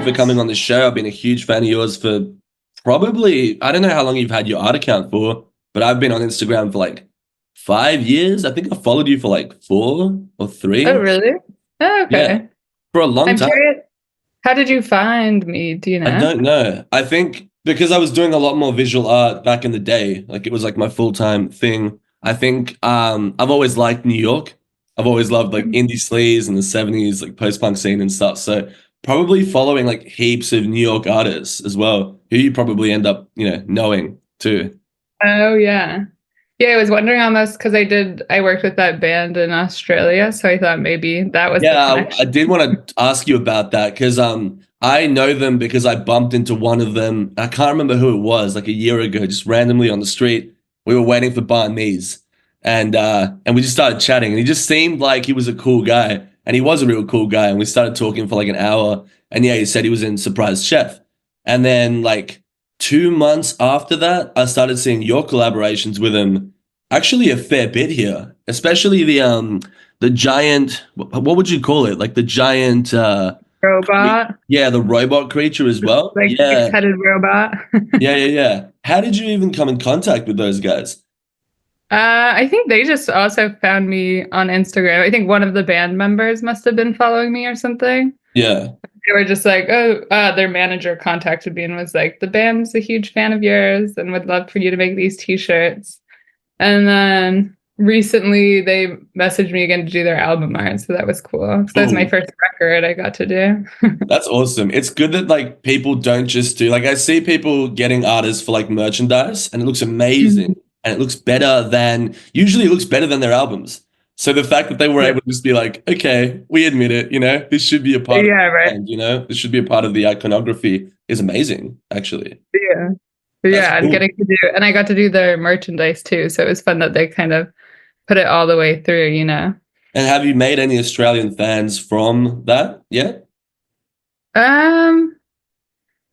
you for coming on the show. I've been a huge fan of yours for probably, I don't know how long you've had your art account for, but I've been on Instagram for like 5 years. I think I followed you for like 4 or 3. Oh, really? Oh, Yeah, okay. for a long I'm time. curious. How did you find me? Do you I know? don't know. I think because I was doing a lot more visual art back in the day, like it was like my full-time thing. I think I've always liked New York. I've always loved like indie sleaze and the 70s, like post-punk scene and stuff. So probably following like heaps of New York artists as well, who you probably end up, knowing too. Oh, yeah. Yeah, I was wondering almost because I worked with that band in Australia, so I thought maybe that was the Yeah, I connection. did want to ask you about that because I know them because I bumped into one of them. I can't remember who it was, like a year ago, just randomly on the street. We were waiting for Barnese, and we just started chatting, and he just seemed like he was a cool guy, and he was a real cool guy, and we started talking for like an hour. And yeah, he said he was in Surprise Chef, and then like 2 months after that, I started seeing your collaborations with him. Actually, a fair bit here, especially the giant, what would you call it? Like the giant Robot, yeah, the robot creature as well. like Yeah. six-headed robot. Yeah. How did you even come in contact with those guys? I think they just also found me on Instagram. I think one of the band members must have been following me or something. Yeah. They were just like, oh, their manager contacted me and was like, the band's a huge fan of yours and would love for you to make these t-shirts. And then recently they messaged me again to do their album art. So that was cool. So that was my Ooh, first record I got to do. that's awesome. It's good that like people don't just do like I see people getting artists for like merchandise and it looks amazing Mhm. and it looks better than usually it looks better than their albums. So the fact that they were Yeah, able to just be like, okay, we admit it, this should be a part of yeah, the right. brand, this should be a part of the iconography is amazing, actually. Yeah. That's Yeah, and cool. getting to do, and I got to do their merchandise too. So it was fun that they kind of put it all the way through, you know. And have you made any Australian fans from that yet? Um,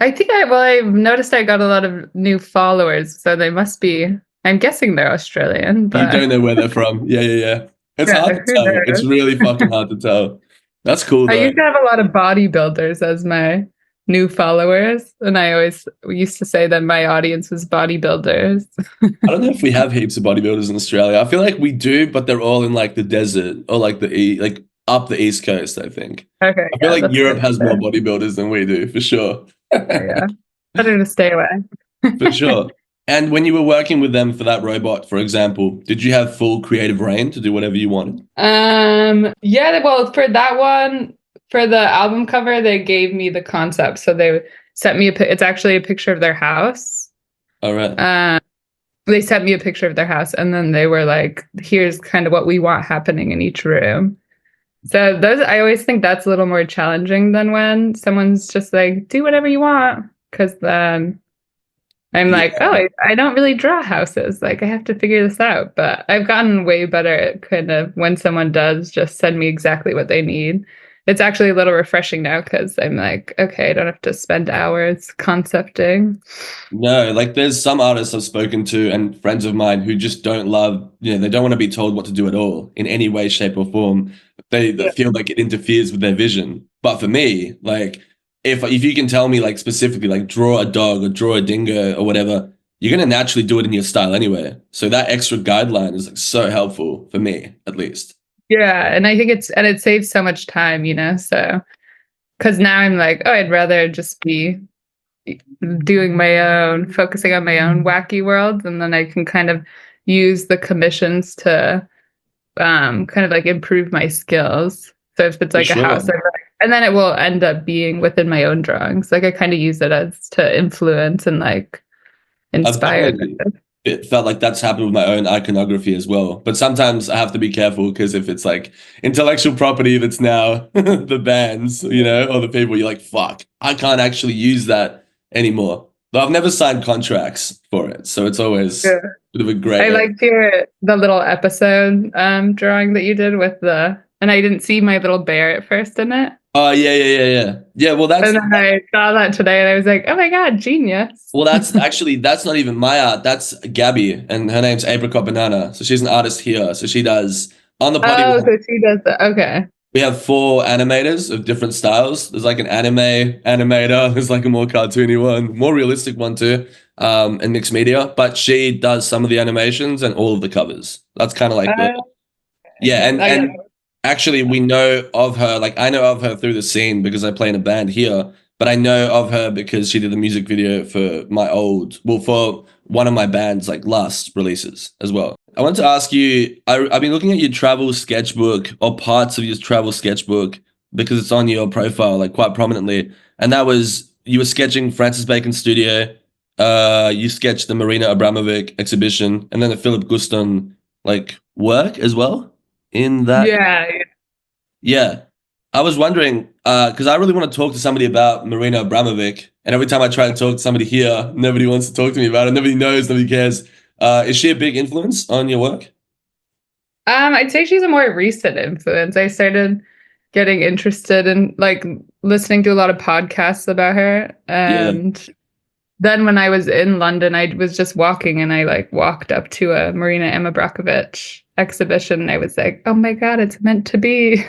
I've noticed I got a lot of new followers, so they must be, I'm guessing they're Australian, You but don't know where they're from. Yeah. It's yeah, hard to who tell. It's knows? really fucking hard to tell. That's cool I though. used to have a lot of bodybuilders as my new followers, and I always used to say that my audience was bodybuilders. I don't know if we have heaps of bodybuilders in Australia. I feel like we do, but they're all in like the desert or like like up the East Coast, I think. Okay, I feel yeah, like that's Europe good. has more bodybuilders than we do, for sure. Yeah, better to stay away. For sure. And when you were working with them for that robot, for example, did you have full creative reign to do whatever you wanted? Yeah, well, for that one, for the album cover, they gave me the concept. So they sent me it's actually a picture of their house. All right. Um, they sent me a picture of their house, and then they were like, here's kind of what we want happening in each room. So those, I always think that's a little more challenging than when someone's just like, do whatever you want. Because then I'm like, Yeah. oh, I don't really draw houses. Like, I have to figure this out. But I've gotten way better at kind of when someone does just send me exactly what they need. It's actually a little refreshing now because I'm like, okay, I don't have to spend hours concepting. No, like there's some artists I've spoken to and friends of mine who just don't love, they don't want to be told what to do at all in any way, shape, or form. They Yeah. feel like it interferes with their vision. But for me, like if you can tell me like specifically like draw a dog or draw a dingo or whatever, you're gonna naturally do it in your style anyway. So that extra guideline is like so helpful for me, at least. Yeah. And I think it saves so much time, you know? So, because now I'm like, oh, I'd rather just be doing my own, focusing on my own wacky worlds. And then I can kind of use the commissions to kind of like improve my skills. So if it's For like a sure. house, and then it will end up being within my own drawings. Like I kind of use it as to influence and like I've inspire definitely them. it felt like that's happened with my own iconography as well. But sometimes I have to be careful because if it's like intellectual property that's now the bands, or the people, you're like, fuck, I can't actually use that anymore. Though I've never signed contracts for it. So it's always Yeah. a bit of a gray I area. liked the little episode drawing that you did with and I didn't see my little bear at first in it. Oh yeah. Yeah, well And then I saw that today and I was like, oh my God, genius. that's actually that's not even my art. That's Gabby and her name's Apricot Banana. So she's an artist here. So she does on the potty Oh, wall. so she does that. Okay. We have four animators of different styles. There's like an anime animator. There's like a more cartoony one, more realistic one too, and mixed media. But she does some of the animations and all of the covers. That's kind of like the Uh, yeah. And I get and actually, we know of her. Like I know of her through the scene because I play in a band here. But I know of her because she did the music video for for one of my band's like last releases as well. I want to ask you, I've been looking at your travel sketchbook or parts of your travel sketchbook because it's on your profile like quite prominently. And that was you were sketching Francis Bacon Studio, you sketched the Marina Abramovic exhibition, and then the Philip Guston like work as well in that. yeah. Yeah. I was wondering, because I really want to talk to somebody about Marina Abramovic, and every time I try to talk to somebody here, nobody wants to talk to me about it. Nobody knows, nobody cares. Is she a big influence on your work? I'd say she's a more recent influence. I started getting interested in like listening to a lot of podcasts about her. Yeah. And then when I was in London, I was just walking and I like walked up to a Marina Abramovic exhibition. And I was like, oh my God, it's meant to be.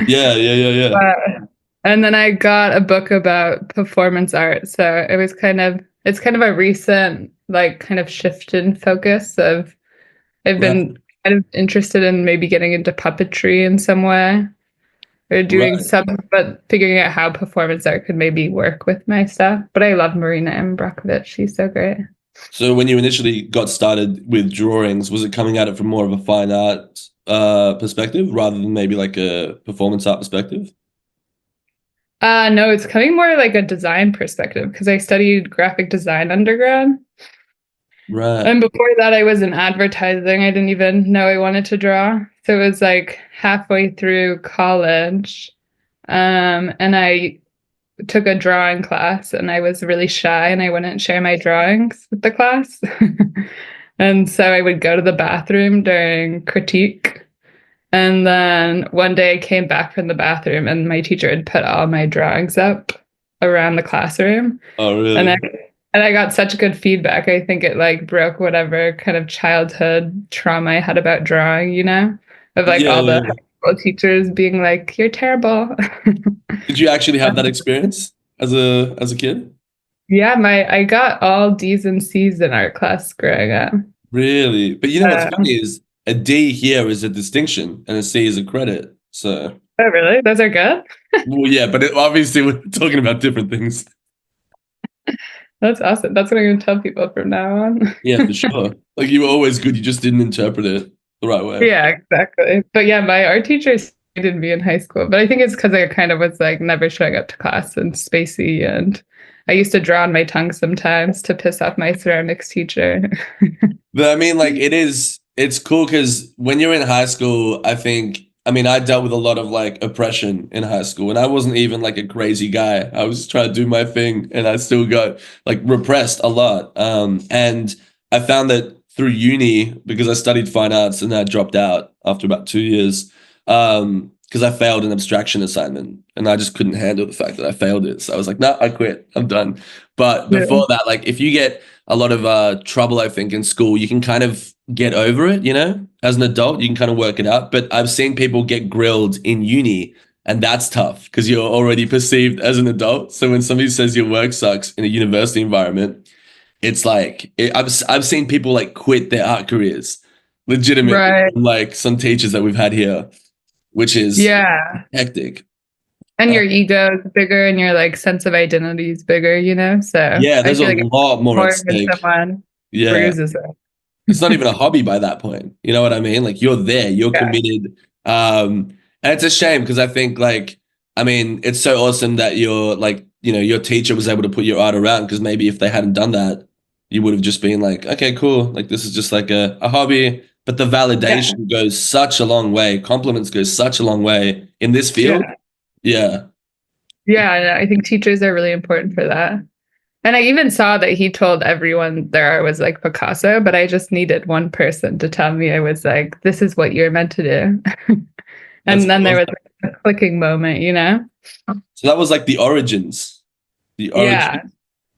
Yeah, yeah, yeah, yeah. And then I got a book about performance art. So it's kind of a recent, like, kind of shift in focus of I've Right, been kind of interested in maybe getting into puppetry in some way or doing right. some, but figuring out how performance art could maybe work with my stuff. But I love Marina Abramovic. She's so great. So when you initially got started with drawings, was it coming at it from more of a fine art perspective rather than maybe like a performance art perspective? No, it's coming more like a design perspective because I studied graphic design undergrad. Right. And before that, I was in advertising. I didn't even know I wanted to draw. So it was like halfway through college. And I took a drawing class and I was really shy and I wouldn't share my drawings with the class. And so I would go to the bathroom during critique. And then one day I came back from the bathroom and my teacher had put all my drawings up around the classroom. Oh, And I really? and I got such good feedback. I think it like broke whatever kind of childhood trauma I had about drawing, of like Yeah, all yeah, the yeah. high school teachers being like, "You're terrible." Did you actually have that experience as a kid? Yeah, my I got all D's and C's in art class growing up. Really? But you know what's Uh, funny is a D here is a distinction and a C is a credit. So, oh, really? Those are good? well, yeah, but obviously we're talking about different things. That's awesome. That's what I'm going to tell people from now on. Yeah, for sure. Like you were always good, you just didn't interpret it the right way. Yeah, exactly. But yeah, my art teacher hated me in high school, but I think it's because I kind of was like never showing up to class and spacey, and I used to draw on my tongue sometimes to piss off my ceramics teacher. But I mean, like it's cool because when you're in high school, I mean, I dealt with a lot of like oppression in high school, and I wasn't even like a crazy guy. I was trying to do my thing, and I still got like repressed a lot. And I found that through uni because I studied fine arts and I dropped out after about 2 years, because I failed an abstraction assignment, and I just couldn't handle the fact that I failed it. So I was like, nah, I quit. I'm done. But Yeah. before that, like if you get a lot of trouble, I think, in school, you can kind of get over it, as an adult, you can kind of work it out. But I've seen people get grilled in uni, and that's tough because you're already perceived as an adult. So when somebody says your work sucks in a university environment, it's like I've seen people like quit their art careers legitimately, Right. like some teachers that we've had here, which is Yeah. hectic. And Uh, your ego is bigger and your like sense of identity is bigger, So yeah, I there's a feel like it's lot more at more when stake. someone Yeah. bruises It's not it. even a hobby by that point. You know what I mean? Like you're there, you're Yeah. committed. And it's a shame because I think like, I mean, it's so awesome that you're like, your teacher was able to put your art around because maybe if they hadn't done that, you would have just been like, okay, cool. Like this is just like a hobby. But the Yeah. validation goes such a long way. Compliments go such a long way in this field. Yeah. Yeah. Yeah. And I think teachers are really important for that. And I even saw that he told everyone their art was like Picasso, but I just needed one person to tell me I was like, this is what you're meant to do. That's And then there awesome. was like a clicking moment. So that was like the origins. The Yeah. origin.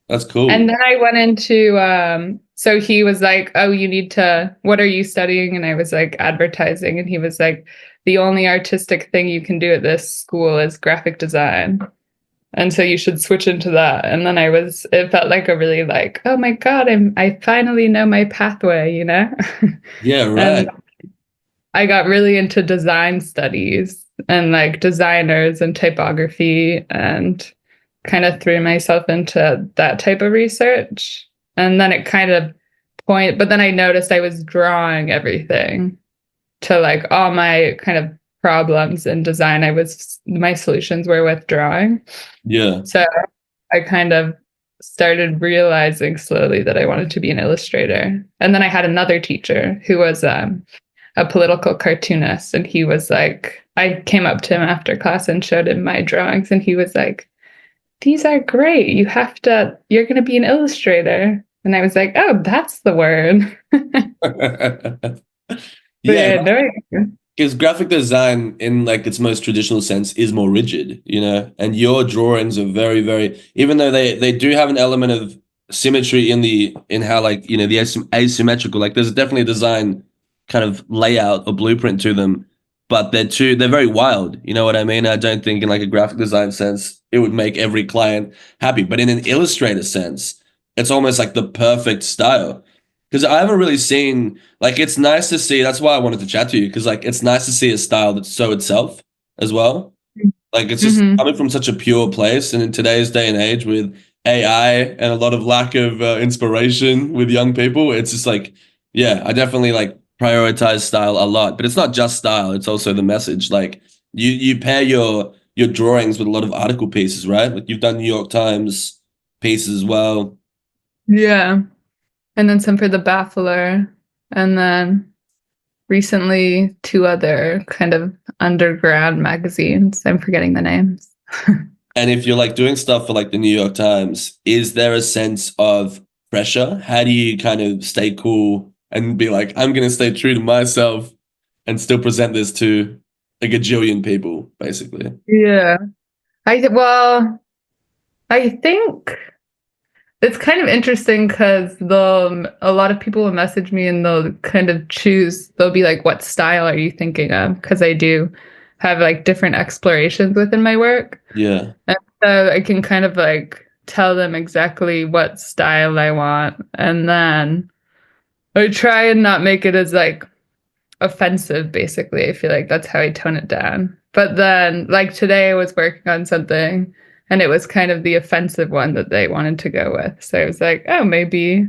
That's cool. And then I went into so he was like, "Oh, you need to what are you studying?" And I was like, "Advertising." And he was like, the only artistic thing you can do at this school is graphic design. And so you should switch into that. And then it felt like a really like, oh my God, I finally know my pathway, you know? Yeah, And right. I got really into design studies and like designers and typography and kind of threw myself into that type of research. And then it kind of but then I noticed I was drawing everything to like all my kind of problems in design. My solutions were with drawing. Yeah. So I kind of started realizing slowly that I wanted to be an illustrator. And then I had another teacher who was a political cartoonist. And he was like, I came up to him after class and showed him my drawings. And he was like, these are great. You're going to be an illustrator. And I was like, oh, that's the word. But Yeah, yeah, no, because graphic design in like its most traditional sense is more rigid, you know, and your drawings are very, very, even though they do have an element of symmetry in how like, you know, the asymmetrical, like there's definitely a design kind of layout or blueprint to them, but they're very wild, you know what I mean? I don't think in like a graphic design sense it would make every client happy, but in an illustrator sense, it's almost like the perfect style. Because I haven't really seen, like, it's nice to see. That's why I wanted to chat to you, because like it's nice to see a style that's so itself as well. Like it's just mm-hmm. coming from such a pure place, and in today's day and age with AI and a lot of lack of inspiration with young people, it's just like, yeah, I definitely like prioritize style a lot. But it's not just style; it's also the message. Like you pair your drawings with a lot of article pieces, right? Like you've done New York Times pieces as well. Yeah. And then some for the Baffler. And then recently, two other kind of underground magazines. I'm forgetting the names. And if you're like doing stuff for like the New York Times, is there a sense of pressure? How do you kind of stay cool and be like, I'm going to stay true to myself and still present this to a gajillion people, basically? Yeah. I think it's kind of interesting because a lot of people will message me and they'll kind of they'll be like, what style are you thinking of? Because I do have like different explorations within my work. Yeah. And so I can kind of like tell them exactly what style I want. And then I try and not make it as like offensive, basically. I feel like that's how I tone it down. But then, like today, I was working on something and it was kind of the offensive one that they wanted to go with. So I was like, oh, maybe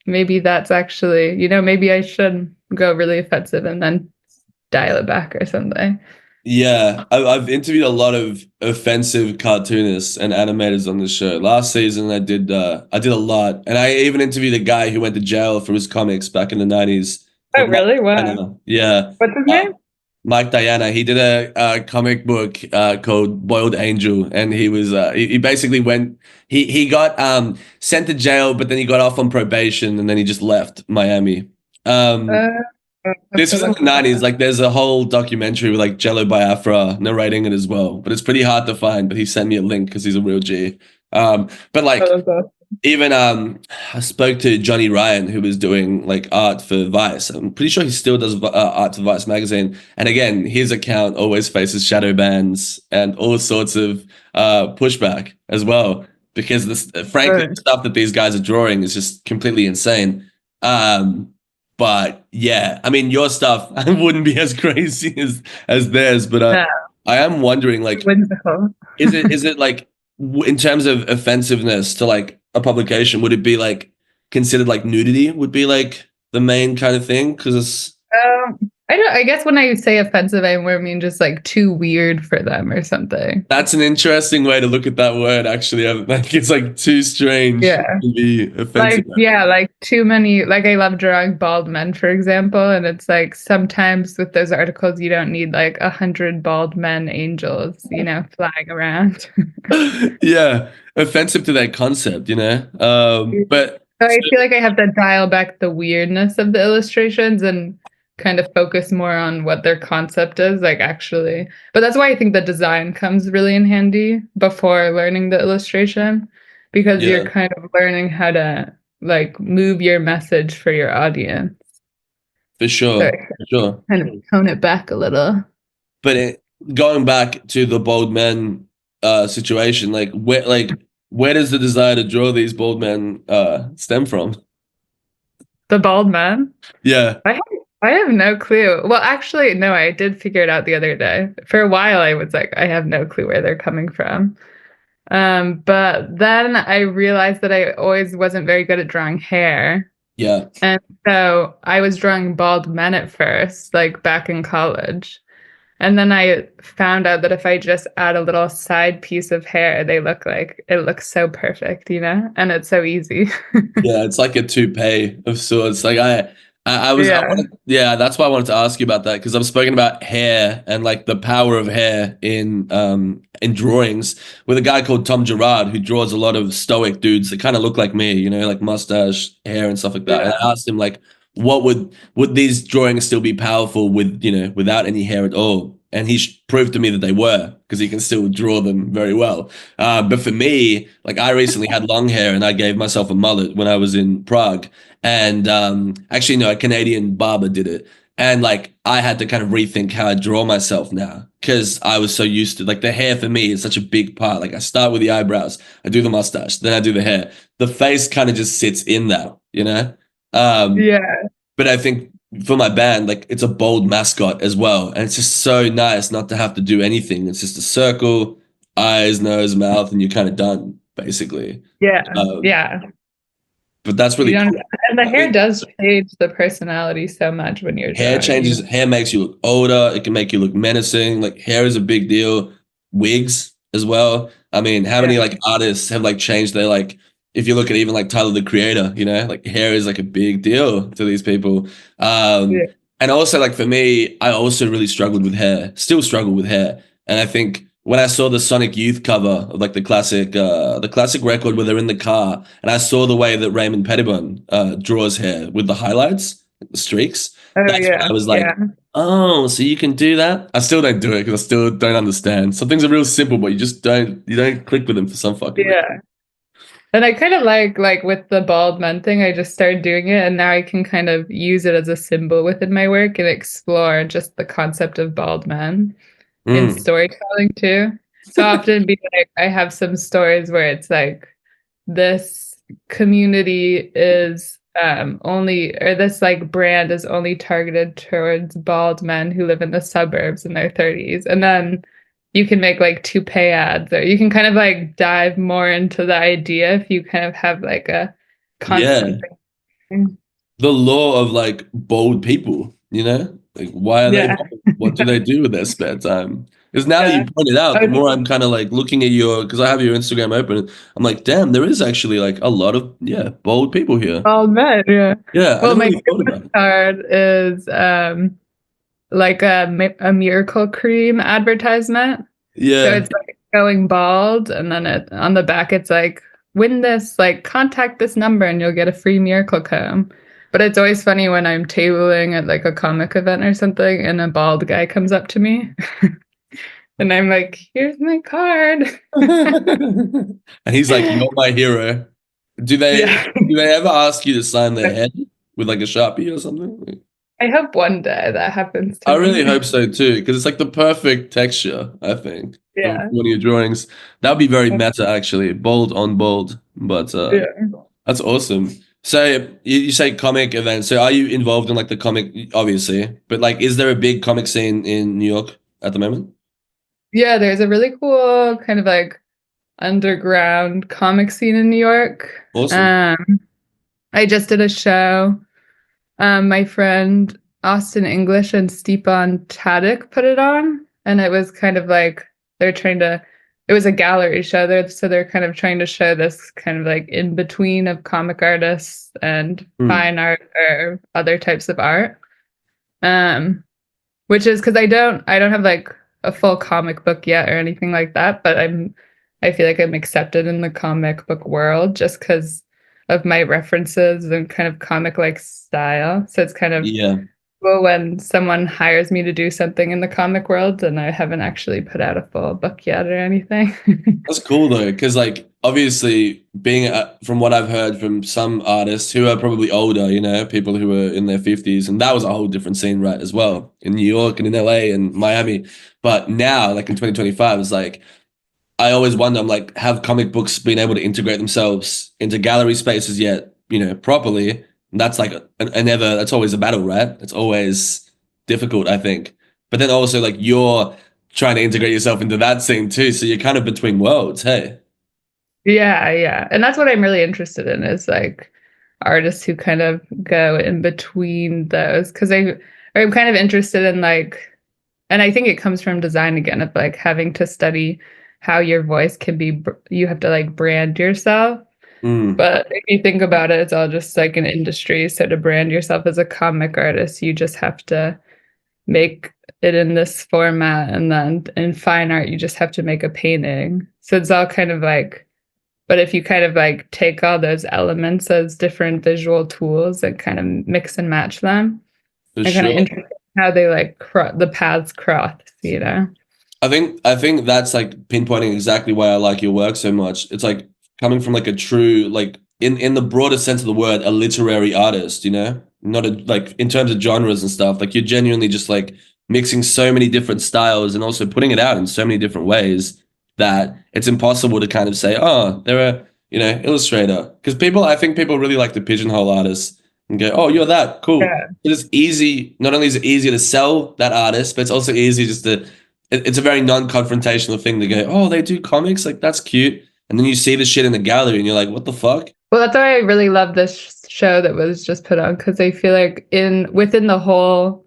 that's actually, maybe I should go really offensive and then dial it back or something. Yeah, I've interviewed a lot of offensive cartoonists and animators on the show. Last season, I did a lot, and I even interviewed a guy who went to jail for his comics back in the 90s Oh, called Mike really? Wow. Diana. Yeah, What's his uh, name? Mike Diana. He did a comic book called Boiled Angel, and he basically went he got sent to jail, but then he got off on probation, and then he just left Miami. Um, Uh, this was in the 90s. Like, there's a whole documentary with like Jello Biafra narrating it as well, but it's pretty hard to find. But he sent me a link because he's a real G. But like, even I spoke to Johnny Ryan, who was doing like art for Vice. I'm pretty sure he still does art for Vice magazine. And again, his account always faces shadow bans and all sorts of pushback as well, because frankly, the stuff that these guys are drawing is just completely insane. But yeah, I mean, your stuff wouldn't be as crazy as theirs, but Yeah, I am wondering, like, whimsical. is it like in terms of offensiveness to like a publication, would it be like considered like nudity would be like the main kind of thing? Because it's I guess when I say offensive, I mean just like too weird for them or something. that's an interesting way to look at that word. Actually, like it's like too strange Yeah. to be offensive. Like too many, like I love drawing bald men, for example. And it's like sometimes with those articles, you don't need like 100 bald men angels, flying around. Yeah, offensive to that concept, you know. But So I feel like I have to dial back the weirdness of the illustrations and kind of focus more on what their concept is, like actually. But that's why I think the design comes really in handy before learning the illustration, because you're yeah. kind of learning how to like move your message for your audience. For So sure, I for sure. kind of tone it back a little. But going back to the bald men situation, where does the desire to draw these bald men stem from? The bald man? Yeah, I have, I have no clue. Well, actually, no, I did figure it out the other day. For a while, I was like, I have no clue where they're coming from. But then I realized that I always wasn't very good at drawing hair. yeah, And so I was drawing bald men at first, like back in college. And then I found out that if I just add a little side piece of hair, they look like it looks so perfect, you know? And it's so easy. yeah. It's like a toupee of sorts. I Yeah. wanted, yeah. That's why I wanted to ask you about that because I've spoken about hair and like the power of hair in drawings with a guy called Tom Gerard who draws a lot of stoic dudes that kind of look like me, you know, like mustache, hair, and stuff like that. And Yeah. I asked him like, what would these drawings still be powerful with, you know, without any hair at all? And he proved to me that they were because he can still draw them very well. But for me, like I recently had long hair and I gave myself a mullet when I was in Prague. And actually, no, a Canadian barber did it. And like I had to kind of rethink how I draw myself now because I was so used to like the hair for me is such a big part. Like I start with the eyebrows, I do the mustache, then I do the hair. The face kind of just sits in that, you know? Um, Yeah. but I think for my band, like it's a bold mascot as well. And it's just so nice not to have to do anything. It's just a circle, eyes, nose, mouth, and you're kind of done, basically. Yeah. Um, Yeah. but that's You really don't, cool. and the I hair think does change the personality so much when you're hair drawing, you changes, know? hair makes you look older. It can make you look menacing. Like hair is a big deal. Wigs as well. I mean, how many Yeah. like artists have like changed their like if you look at even like Tyler the Creator, you know, like hair is like a big deal to these people. Yeah. And also like for me, I also really struggled with hair, still struggle with hair. And I think when I saw the Sonic Youth cover of like the classic record where they're in the car, and I saw the way that Raymond Pettibon draws hair with the highlights, the streaks, Oh that's when yeah. I was Yeah. like, oh, so you can do that? I still don't do it because I still don't understand. Some things are real simple, but you don't click with them for some fucking reason. Yeah. And I kind of like with the bald men thing, I just started doing it and now I can kind of use it as a symbol within my work and explore just the concept of bald men in Mm, storytelling too. So often be like I have some stories where it's like this community is only or this like brand is only targeted towards bald men who live in the suburbs in their 30s. And then you can make like toupee ads or you can kind of like dive more into the idea if you kind of have like a constant yeah. thing. The law of like bold people, you know? Like why are they Yeah. bold? What do they do with their spare time? Because now that you Yeah. point it out, the Oh, more I'm kind of like looking at because I have your Instagram open, I'm like, damn, there is actually like a lot of, yeah, bold people here. bald men, yeah. Yeah, I Well, never my really thought business about it. card is like a miracle cream advertisement. So Yeah. it's like going bald, and then it on the back it's like win this, like contact this number and you'll get a free miracle comb. But it's always funny when I'm tabling at like a comic event or something and a bald guy comes up to me and I'm like, here's my card. And he's like, you're my hero. Do they Yeah. do they ever ask you to sign their head with like a Sharpie or something? I hope one day that happens to I really hope me. so too, because it's like the perfect texture, I think, of Yeah. one of your drawings. That'd be very meta, actually, bold on bold. But Yeah. that's awesome. So you say comic events. So are you involved in like the comic, obviously, but like, is there a big comic scene in New York at the moment? Yeah, there's a really cool kind of like underground comic scene in New York. Awesome. Um, I just did a show. My friend Austin English and Stepan Tadek put it on, and it was kind of like they're trying to. It was a gallery show there, so they're kind of trying to show this kind of like in between of comic artists and Hmm. fine art or other types of art. Um, which is because I don't have like a full comic book yet or anything like that, but I feel like I'm accepted in the comic book world just because of my references and kind of comic like style. So it's kind of Yeah. Well, when someone hires me to do something in the comic world and I haven't actually put out a full book yet or anything. That's cool though, because like obviously being from what I've heard from some artists who are probably older, you know, people who are in their 50s, and that was a whole different scene, right, as well, in New York and in LA and Miami. But now, like in 2025, it's like I always wonder, I'm like, have comic books been able to integrate themselves into gallery spaces yet, you know, properly? And that's like that's always a battle, right? It's always difficult, I think. But then also like you're trying to integrate yourself into that scene too. So you're kind of between worlds, hey? Yeah, yeah. And that's what I'm really interested in is like artists who kind of go in between those because I'm kind of interested in like and I think it comes from design again of like having to study how your voice can be you have to like brand yourself. Mm, But if you think about it, it's all just like an industry. So to brand yourself as a comic artist, you just have to make it in this format. And then in fine art, you just have to make a painting. So it's all kind of like, but if you kind of like take all those elements as different visual tools and kind of mix and match them, for and kind of sure. interesting how they like the paths cross, you know? I think that's like pinpointing exactly why I like your work so much. It's like coming from like a true like in the broader sense of the word, a literary artist, you know? Not a like in terms of genres and stuff. Like you're genuinely just like mixing so many different styles and also putting it out in so many different ways that it's impossible to kind of say, oh, they're a, you know, illustrator. Because I think people really like to pigeonhole artists and go, oh, you're that, cool. Yeah. It is easy. Not only is it easier to sell that artist, but it's also easy just to it's a very non-confrontational thing to go, oh, they do comics, like that's cute. And then you see the shit in the gallery and you're like, what the fuck? Well, that's why I really love this show that was just put on because I feel like in within the whole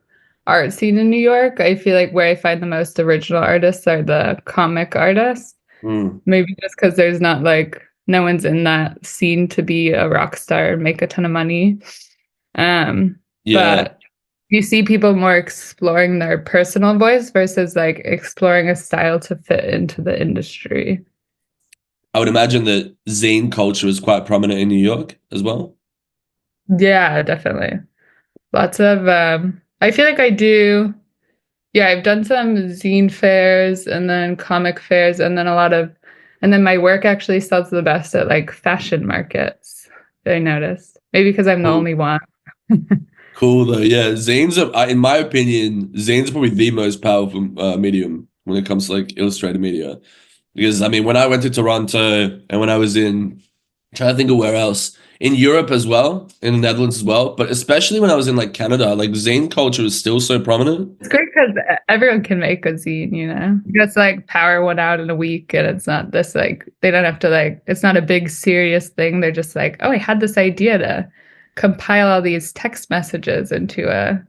art scene in New York, I feel like where I find the most original artists are the comic artists. Mm, Maybe just because there's not like no one's in that scene to be a rock star and make a ton of money. yeah, But you see people more exploring their personal voice versus like exploring a style to fit into the industry. I would imagine that zine culture is quite prominent in New York as well. Yeah, definitely. Lots of I feel like I do yeah, I've done some zine fairs and then comic fairs and then and then my work actually sells the best at like fashion markets. I noticed. Maybe because I'm the Cool, only one. cool though. Yeah, zines are, in my opinion, zines are probably the most powerful medium when it comes to like illustrated media. Because I mean, when I went to Toronto and when I was trying to think of where else, in Europe as well, in the Netherlands as well, but especially when I was in like Canada, like zine culture is still so prominent. It's great because everyone can make a zine, you know? You just like power one out in a week and it's not this like, they don't have to like, it's not a big serious thing. They're just like, oh, I had this idea to compile all these text messages into a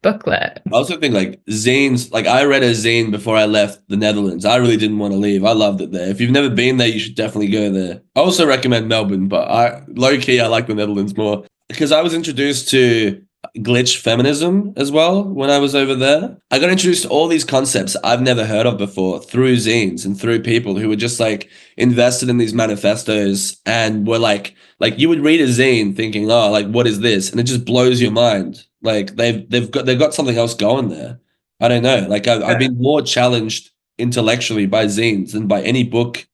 booklet. I also think like zines, like I read a zine before I left the Netherlands. I really didn't want to leave. I loved it there. If you've never been there, you should definitely go there. I also recommend Melbourne, but I low key I like the Netherlands more because I was introduced to glitch feminism as well when I was over there. I got introduced to all these concepts I've never heard of before through zines and through people who were just like invested in these manifestos and were like you would read a zine thinking, oh, like what is this? And it just blows your mind. Like they've got something else going there. I don't know. Like I've been more challenged intellectually by zines than by any book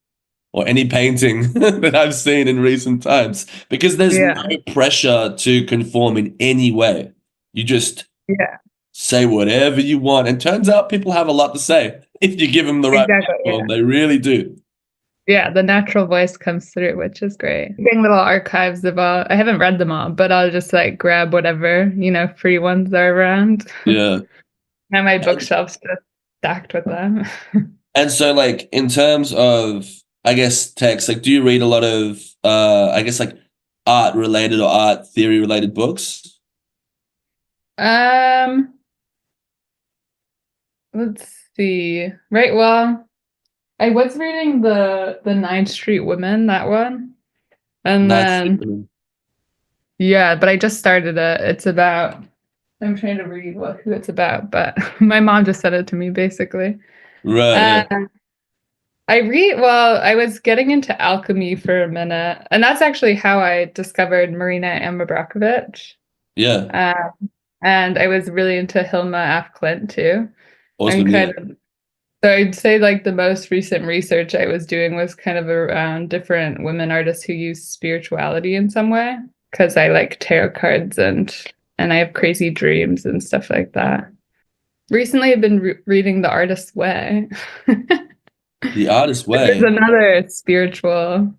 or any painting that I've seen in recent times because there's no Yeah. pressure to conform in any way. You just Yeah. say whatever you want. And turns out people have a lot to say if you give them the right Exactly. Yeah. platform. They really do. Yeah, the natural voice comes through, which is great. Getting little archives of all. I haven't read them all, but I'll just like grab whatever, free ones are around. Yeah. And my And, bookshelf's just stacked with them. and so like in terms of, I guess, text, like do you read a lot of, I guess like art related or art theory related books? Um, let's see. Right, well, I was reading the Ninth Street Women, that one. And That's then yeah, but I just started it. It's about I'm trying to read who it's about, but my mom just sent it to me basically. right. Yeah. Uh, I was getting into alchemy for a minute, and that's actually how I discovered Marina Abramovich. Yeah. Uh, And I was really into Hilma af Klint too. And Awesome. Yeah. kind of, so I'd say like the most recent research I was doing was kind of around different women artists who use spirituality in some way. Because I like tarot cards and I have crazy dreams and stuff like that. Recently, I've been reading The Artist's Way. The Artist's There's Way. another spiritual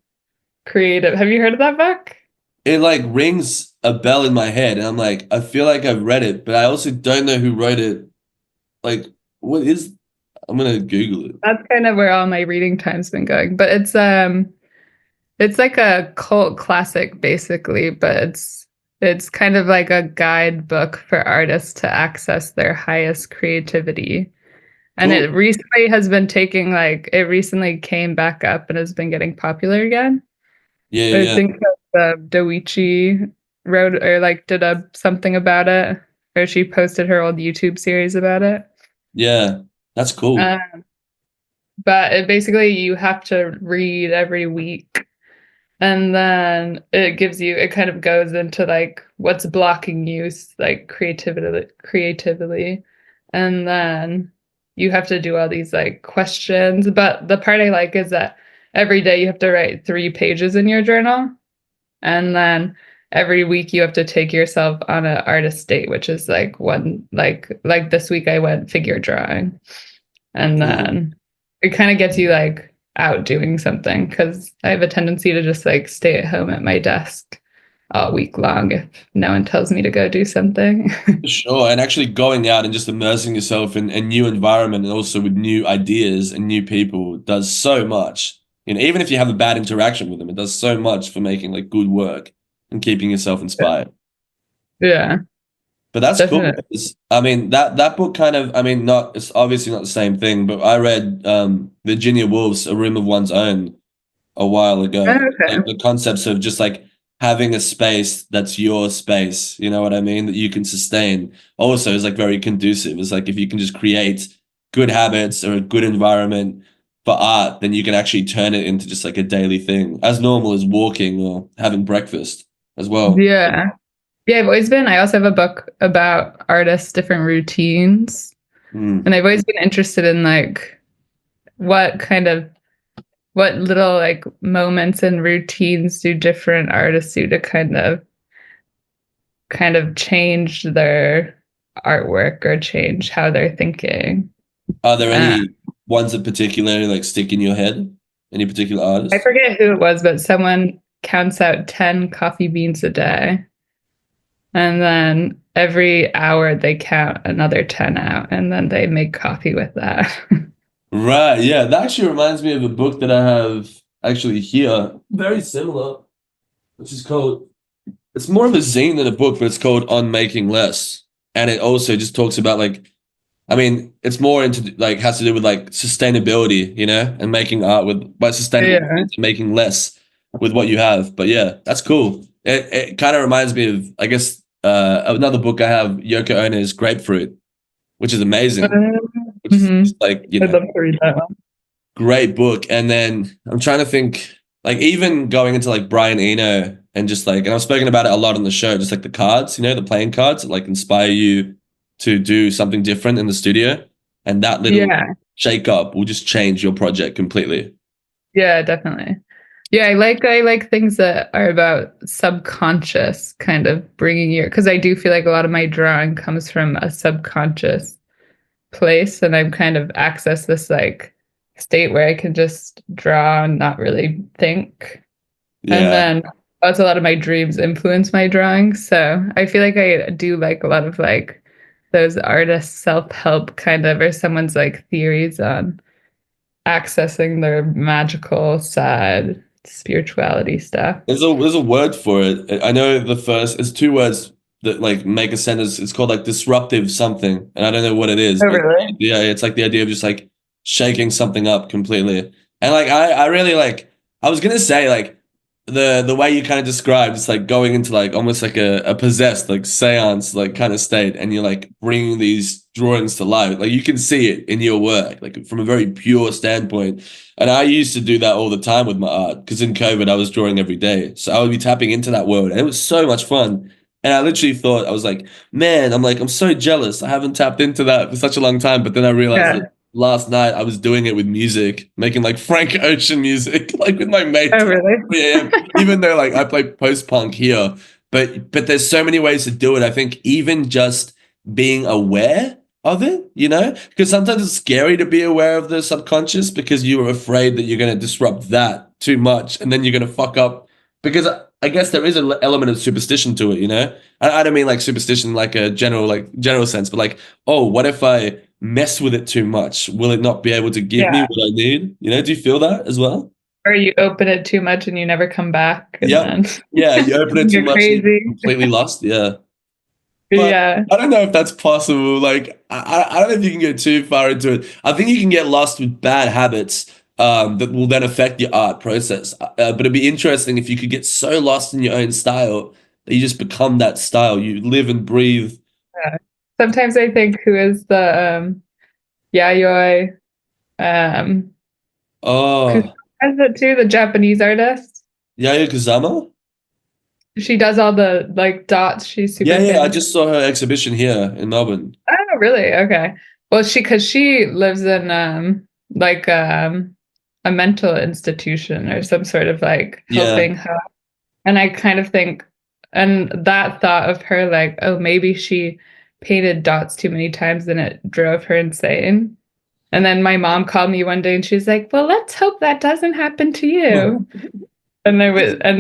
creative. Have you heard of that book? It like rings a bell in my head, and I'm like, I feel like I've read it, but I also don't know who wrote it. Like, what is? I'm gonna Google it. That's kind of where all my reading time's been going. But it's like a cult classic basically, but it's kind of like a guidebook for artists to access their highest creativity. And Cool. it recently has been taking like it recently came back up and has been getting popular again. Yeah, I yeah, think Doichi wrote or like did a something about it, or she posted her old YouTube series about it. yeah. That's cool. Uh, but it basically you have to read every week, and then it kind of goes into like what's blocking you, like creatively, and then you have to do all these like questions. But the part I like is that every day you have to write 3 pages in your journal. And then every week you have to take yourself on an artist date, which is like one like this week I went figure drawing. And Cool. then it kind of gets you like out doing something because I have a tendency to just like stay at home at my desk all week long if no one tells me to go do something. Sure. And actually going out and just immersing yourself in a new environment and also with new ideas and new people does so much. You know, even if you have a bad interaction with them, it does so much for making like good work and keeping yourself inspired. Yeah, But that's cool. definitely. I mean, that book kind of, I mean, not, it's obviously not the same thing, but I read Virginia Woolf's A Room of One's Own a while ago. Like Okay. the concepts of just like having a space that's your space, you know what I mean, that you can sustain. Also is like very conducive. It's like if you can just create good habits or a good environment for art, then you can actually turn it into just like a daily thing, as normal as walking or having breakfast as well. Yeah. Yeah, I've always been. I also have a book about artists' different routines. Mm. And I've always been interested in like what kind of what little like moments and routines do different artists do to kind of change their artwork or change how they're thinking. Are there Uh, any ones that particularly like stick in your head? Any particular I artist? forget who it was, but someone counts out 10 coffee beans a day. And then every hour they count another 10 out and then they make coffee with that. Right, yeah, that actually reminds me of a book that I have actually here, very similar, which is called, it's more of a zine than a book, but it's called On Making Less. And it also just talks about like, I mean, it's more into like, has to do with like sustainability, you know, and making art with, by sustainable, Yeah. making less with what you have. But yeah, that's cool. It kind of reminds me of, I guess, another book I have, Yoko Ono's Grapefruit, which is amazing, which is Mhm. just like, you I'd know, love to read that one. great book. And then I'm trying to think, like even going into like Brian Eno and just like, and I've spoken about it a lot on the show, just like the cards, you know, the playing cards that like inspire you to do something different in the studio. And that little Yeah. shake up will just change your project completely. Yeah, definitely. Yeah, I like things that are about subconscious kind of bringing your because I do feel like a lot of my drawing comes from a subconscious place and I've kind of accessed this like state where I can just draw and not really think. And Yeah. then also a lot of my dreams influence my drawing. So I feel like I do like a lot of like those artist self-help kind of or someone's like theories on accessing their magical side, spirituality stuff. There's a word for it. I know the first, it's two words that like make a sentence. It's called like disruptive something. And I don't know what it is, Oh, but really? yeah, it's like the idea of just like shaking something up completely. And like I really like I was gonna say like the way you kind of described, it's like going into like almost like a possessed like seance like kind of state, and you're like bringing these drawings to life. Like you can see it in your work, like from a very pure standpoint. And I used to do that all the time with my art because in COVID I was drawing every day, so I would be tapping into that world, and it was so much fun. And I literally thought, I was like, man, I'm so jealous. I haven't tapped into that for such a long time. But then I realized Yeah. that last night I was doing it with music, making like Frank Ocean music, like with my Oh, mates at really? 3 a.m. Even though like I play post-punk here, but there's so many ways to do it. I think even just being aware of it, because sometimes it's scary to be aware of the subconscious because you are afraid that you're going to disrupt that too much and then you're going to fuck up. Because I guess there is an element of superstition to it. I don't mean like superstition like a general sense, but like, oh, what if I mess with it too much? Will it not be able to give me Yeah. what I need? Do you feel that as well? Or you open it too much and you never come back, and Yep. then Yeah, you open it too you're much and you're crazy. completely lost. Yeah. But Yeah. I don't know if that's possible. Like, I don't know if you can go too far into it. I think you can get lost with bad habits that will then affect your art process. But it'd be interesting if you could get so lost in your own style that you just become that style. You live and breathe. Yeah. Sometimes I think, who is the Yayoi Kuzama, Oh, is it too, the Japanese artist? Yayoi Kuzama? She does all the like dots. She's Yeah, super yeah. I famous. just saw her exhibition here in Melbourne. Oh, really? Okay. Well, because she lives in like a mental institution or some sort of like Yeah. helping her. And I kind of think, and that thought of her, like, oh, maybe she painted dots too many times and it drove her insane. And then my mom called me one day and she's like, well, let's hope that doesn't happen to you. And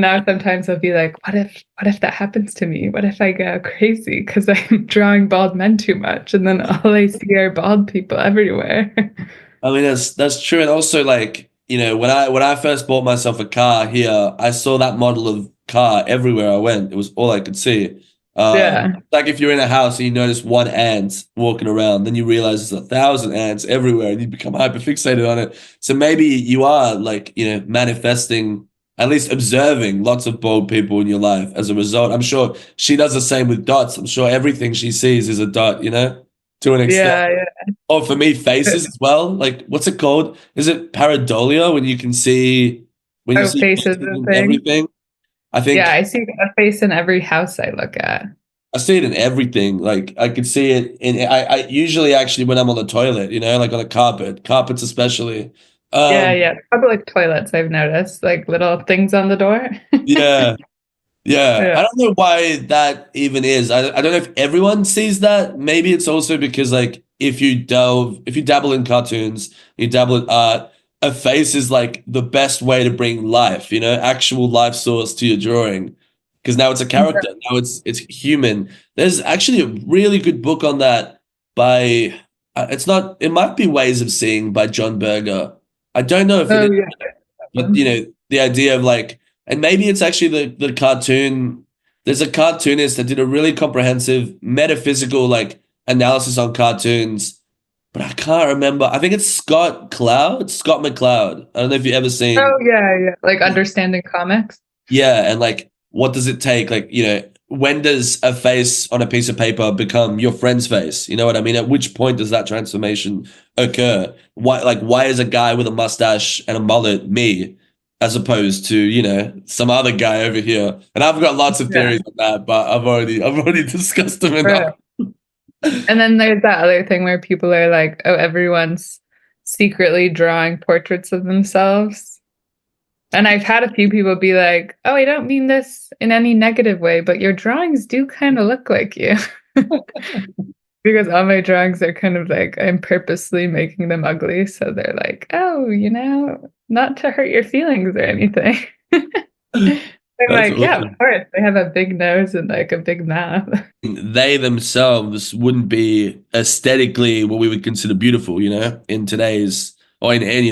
now sometimes I'll be like, what if that happens to me? What if I go crazy because I'm drawing bald men too much? And then all I see are bald people everywhere. I mean, that's true. And also like, when I first bought myself a car here, I saw that model of car everywhere I went. It was all I could see. Yeah. Like if you're in a house and you notice one ant walking around, then you realize there's 1,000 ants everywhere and you become hyper fixated on it. So maybe you are like, manifesting, at least observing lots of bald people in your life as a result. I'm sure she does the same with dots. I'm sure everything she sees is a dot, to an extent. Yeah. Oh, for me, Yeah. faces as well. Like, what's it called? Is it pareidolia when you Oh, see faces faces and in things. everything? I Yeah, think I see a face in every house I look at. I see it in everything. Like, I could see it in. I usually actually when I'm on the toilet, like on a carpets especially. Yeah, Um, yeah. Public toilets, I've noticed, like little things on the door. yeah, yeah. Yeah. I don't know why that even is. I don't know if everyone sees that. Maybe it's also because like if you dabble in cartoons, you dabble in art, a face is like the best way to bring life, actual life source to your drawing. Because now it's a character. Now it's human. There's actually a really good book on that by it might be Ways of Seeing by John Berger. I don't know if it Oh, is, yeah. but the idea of like, and maybe it's actually the cartoon. There's a cartoonist that did a really comprehensive metaphysical like analysis on cartoons, but I can't remember. I think it's Scott McCloud. I don't know if you've ever seen. Oh, yeah, yeah. Like understanding comics. Yeah, and like, what does it take? Like, when does a face on a piece of paper become your friend's face? You know what I mean? At which point does that transformation occur? Why is a guy with a mustache and a mullet me, as opposed to, some other guy over here? And I've got lots of Yeah. theories on that, but I've already discussed them enough. Right. And then there's that other thing where people are like, oh, everyone's secretly drawing portraits of themselves. And I've had a few people be like, oh, I don't mean this in any negative way, but your drawings do kind of look like you. Because all my drawings are kind of like, I'm purposely making them ugly. So they're like, oh, not to hurt your feelings or anything. I'm That's like, yeah, of awesome. course. They have a big nose and like a big mouth. They themselves wouldn't be aesthetically what we would consider beautiful, in today's or in any,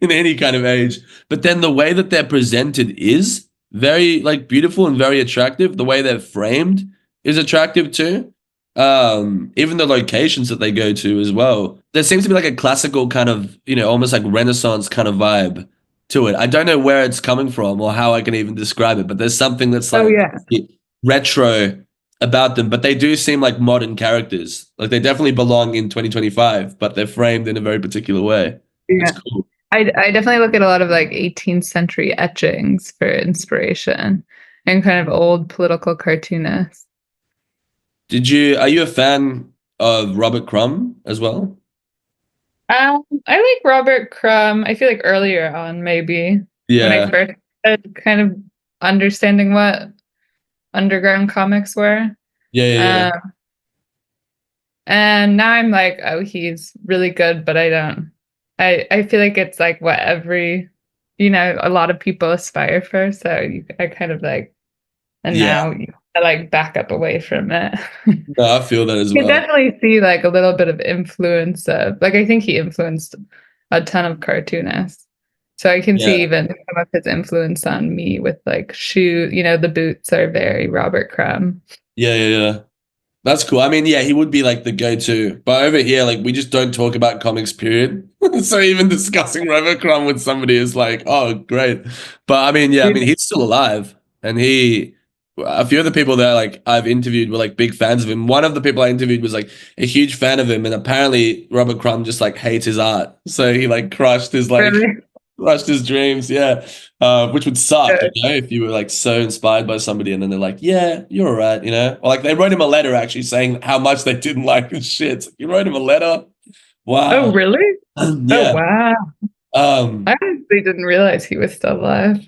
in any kind of age. But then the way that they're presented is very like beautiful and very attractive. The way they're framed is attractive too. Even the locations that they go to as well. There seems to be like a classical kind of, almost like Renaissance kind of vibe to it. I don't know where it's coming from or how I can even describe it, but there's something that's Oh, like yeah. retro about them, but they do seem like modern characters. Like they definitely belong in 2025, but they're framed in a very particular way. It's Yeah. cool. I definitely look at a lot of like 18th century etchings for inspiration. and kind of old political cartoonists. Are you a fan of Robert Crumb as well? I like Robert Crumb. I feel like earlier on, maybe when I Yeah. first started kind of understanding what underground comics were. Yeah, yeah, yeah. Um, and now I'm like, oh, he's really good, but I don't. I feel like it's like what a lot of people aspire for. So I kind of like, and Yeah. now I like back up away from it. No, I feel that as You can well. definitely see like a little bit of influence of like I think he influenced a ton of cartoonists. So I can see Yeah. even some of his influence on me with like the boots are very Robert Crumb. Yeah, yeah, yeah. That's cool. I mean, yeah, he would be like the go-to. But over here, like we just don't talk about comics, period. So even discussing Robert Crumb with somebody is like, oh, great. But I mean, yeah, I mean, he's still alive. And a few of the people that like I've interviewed were like big fans of him. One of the people I interviewed was like a huge fan of him. And apparently Robert Crumb just like hates his art. So he like Really crushed his dreams. Yeah. Which would suck, good. if you were like so inspired by somebody and then they're like, yeah, you're all right, Or like they wrote him a letter actually saying how much they didn't like his shit. You wrote him a letter. Oh, Wow. really? Oh, Yeah. wow. Um, I honestly didn't realize he was still alive.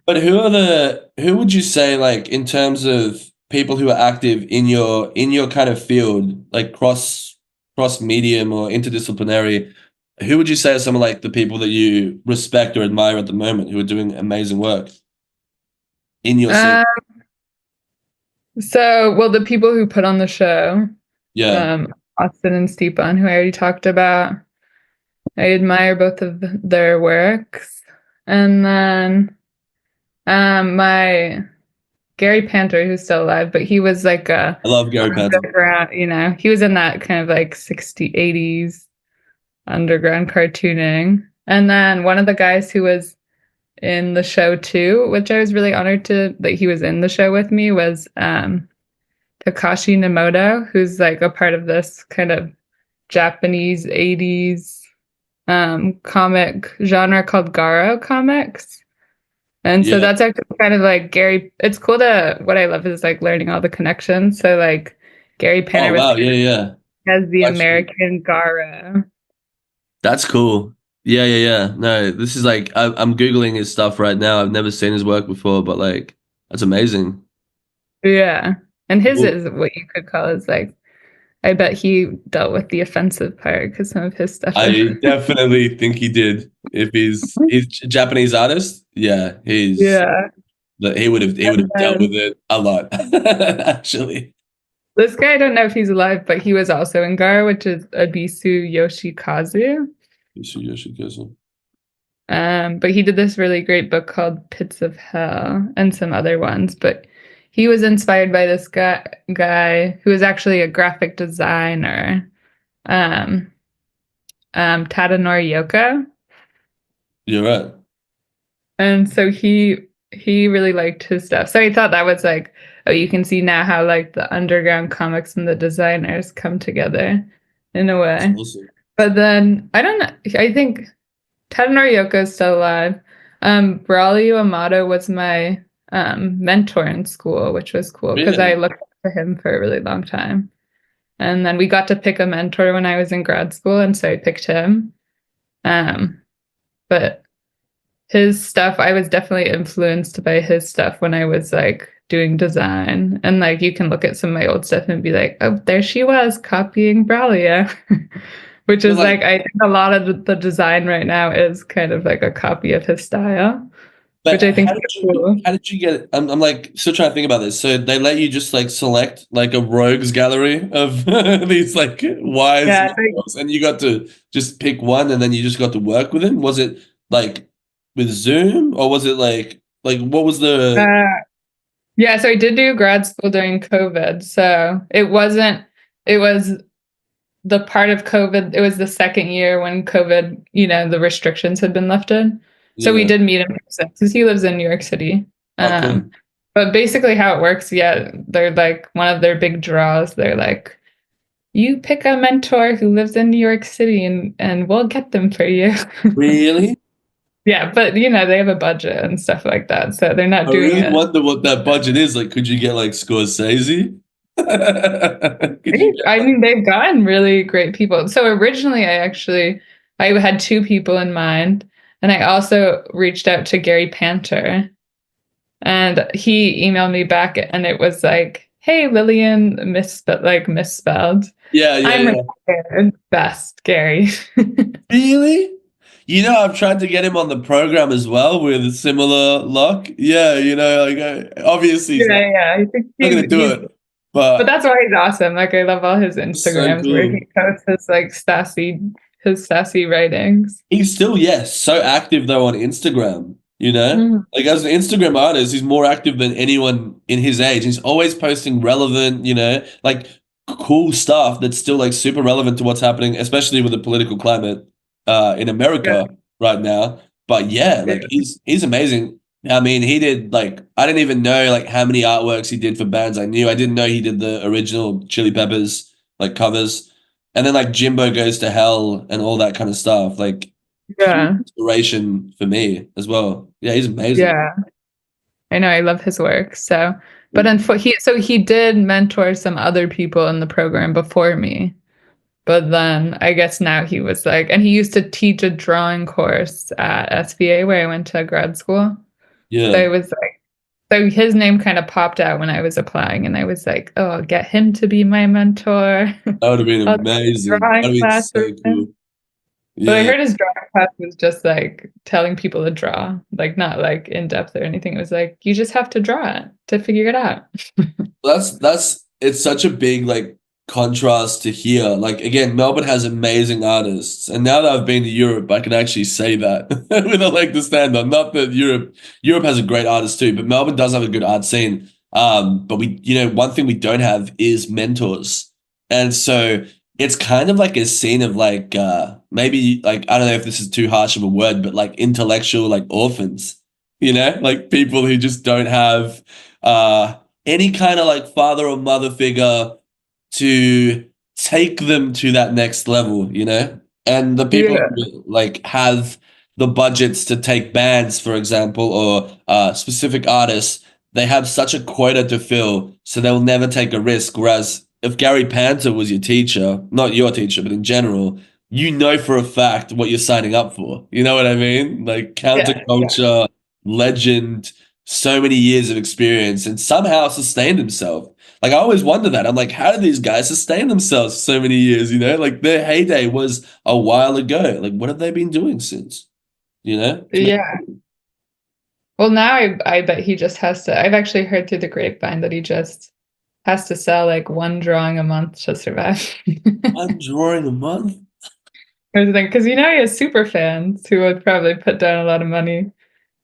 but who would you say like in terms of people who are active in your kind of field, like cross medium or interdisciplinary, who would you say are some of like the people that you respect or admire at the moment who are doing amazing work in your scene? Um, well, the people who put on the show, Yeah. um, Austin and Stepan, who I already talked about, I admire both of their works. And then my Gary Panter, who's still alive, but he was like a I love Gary Payton. underground, he was in that kind of like 60s, 80s underground cartooning. And then one of the guys who was in the show too, which I was really honored that he was in the show with me, was Takashi Nemoto, who's like a part of this kind of Japanese 80s comic genre called Garo comics. And so Yeah. that's actually kind of like Gary. It's cool what I love is like learning all the connections. So like Gary Oh Panter was wow. Yeah, yeah. as the Actually, American Garo. that's cool. Yeah, yeah, yeah. No, this is like I'm Googling his stuff right now. I've never seen his work before, but like that's amazing. Yeah. And his Cool. is what you could call is like, I bet he dealt with the offensive part because some of his stuff is. I definitely think he did. If he's a Japanese artist, yeah, Yeah. he would have dealt with it a lot, actually. This guy, I don't know if he's alive, but he was also in Gar, which is Abisu Yoshikazu. But he did this really great book called Pits of Hell and some other ones. But he was inspired by this guy who was actually a graphic designer, Tadanori Yoko. You're right. And so he really liked his stuff. So I thought that was like, oh, you can see now how like the underground comics and the designers come together in a That's way. awesome. But then I don't know. I think Tadanori Yoko is still alive. Braulio Amato was my mentor in school, which was cool because I Really? looked up to him for a really long time. And then we got to pick a mentor when I was in grad school, and so I picked him. But his stuff, I was definitely influenced by his stuff when I was like doing design. And like you can look at some of my old stuff and be like, oh, there she was copying Braulio. Which But is like, like, I think a lot of the design right now is kind of like a copy of his style, but which I think is cool. how did you get it? I'm like still trying to think about this. So they let you just like select like a rogues gallery of these like wise Yeah, models, and you got to just pick one, and then you just got to work with him. Was it like with Zoom, or was it like what was the? yeah, so I did do grad school during COVID. So it was the part of COVID, it was the second year when COVID, the restrictions had been lifted. So we Yeah. did meet in person because he lives in New York City. Oh, cool. But basically how it works, yeah, they're like one of their big draws. They're like, you pick a mentor who lives in New York City and we'll get them for you. Really? Yeah, but they have a budget and stuff like that, so they're not I doing really it. wonder what that budget is. Like, could you get like Scorsese? Could you get I like, mean, they've gotten really great people. So originally, I had two people in mind, and I also reached out to Gary Panter, and he emailed me back, and it was like, "Hey, Lillian, misspelled. yeah, yeah, I'm yeah. retired. Best, Gary." Really? You know, I've tried to get him on the program as well with similar luck. Yeah, like obviously he's Yeah, yeah. I think not he's gonna do he's it, but but that's why he's awesome. Like I love all his it's so Instagrams where cool. he posts his sassy writings. He's still, yes, so active though on Instagram, Mhm. Like as an Instagram artist, he's more active than anyone in his age. He's always posting relevant, like cool stuff that's still like super relevant to what's happening, especially with the political climate in Yeah, America right now. But yeah, yeah, like he's amazing. I mean, he did like I didn't even know like how many artworks he did for bands I knew. I didn't know he did the original Chili Peppers like covers. And then like Jimbo Goes to Hell and all that kind of stuff. Like huge yeah, inspiration for me as well. Yeah, he's amazing. yeah. I know. I love his work. So, but he did mentor some other people in the program before me. But then I guess now he was like, and he used to teach a drawing course at SVA where I went to grad school. So Yeah, it was like, so his name kind of popped out when I was applying, and I was like, oh, I'll get him to be my mentor. that would have been I'll take a amazing. That drawing would have been class with so cool. him. But I Yeah, heard his drawing class was just like telling people to draw, like not like in depth or anything. It was like you just have to draw it to figure it out. that's it's such a big like contrast to here. Like again, Melbourne has amazing artists, and now that I've been to Europe, I can actually say that with a leg to stand on. Not that Europe has a great artist too, but Melbourne does have a good art scene. But one thing we don't have is mentors, and so it's kind of like a scene of like maybe like I don't know if this is too harsh of a word, but like intellectual like orphans. Like people who just don't have any kind of like father or mother figure to take them to that next level, And the people Yeah, who like have the budgets to take bands, for example, or specific artists, they have such a quota to fill, so they'll never take a risk. Whereas if Gary Panter was your teacher, not your teacher, but in general, you know for a fact what you're signing up for. You know what I mean? Like yeah, yeah, counterculture, legend, so many years of experience, and somehow sustained himself. Like I always wonder that. I'm like, how did these guys sustain themselves for so many years? Like their heyday was a while ago. Like what have they been doing since? It's yeah. Well, now I bet he just has to. I've actually heard through the grapevine that he just has to sell like one drawing a month to survive. one drawing a month. Because he has super fans who would probably put down a lot of money.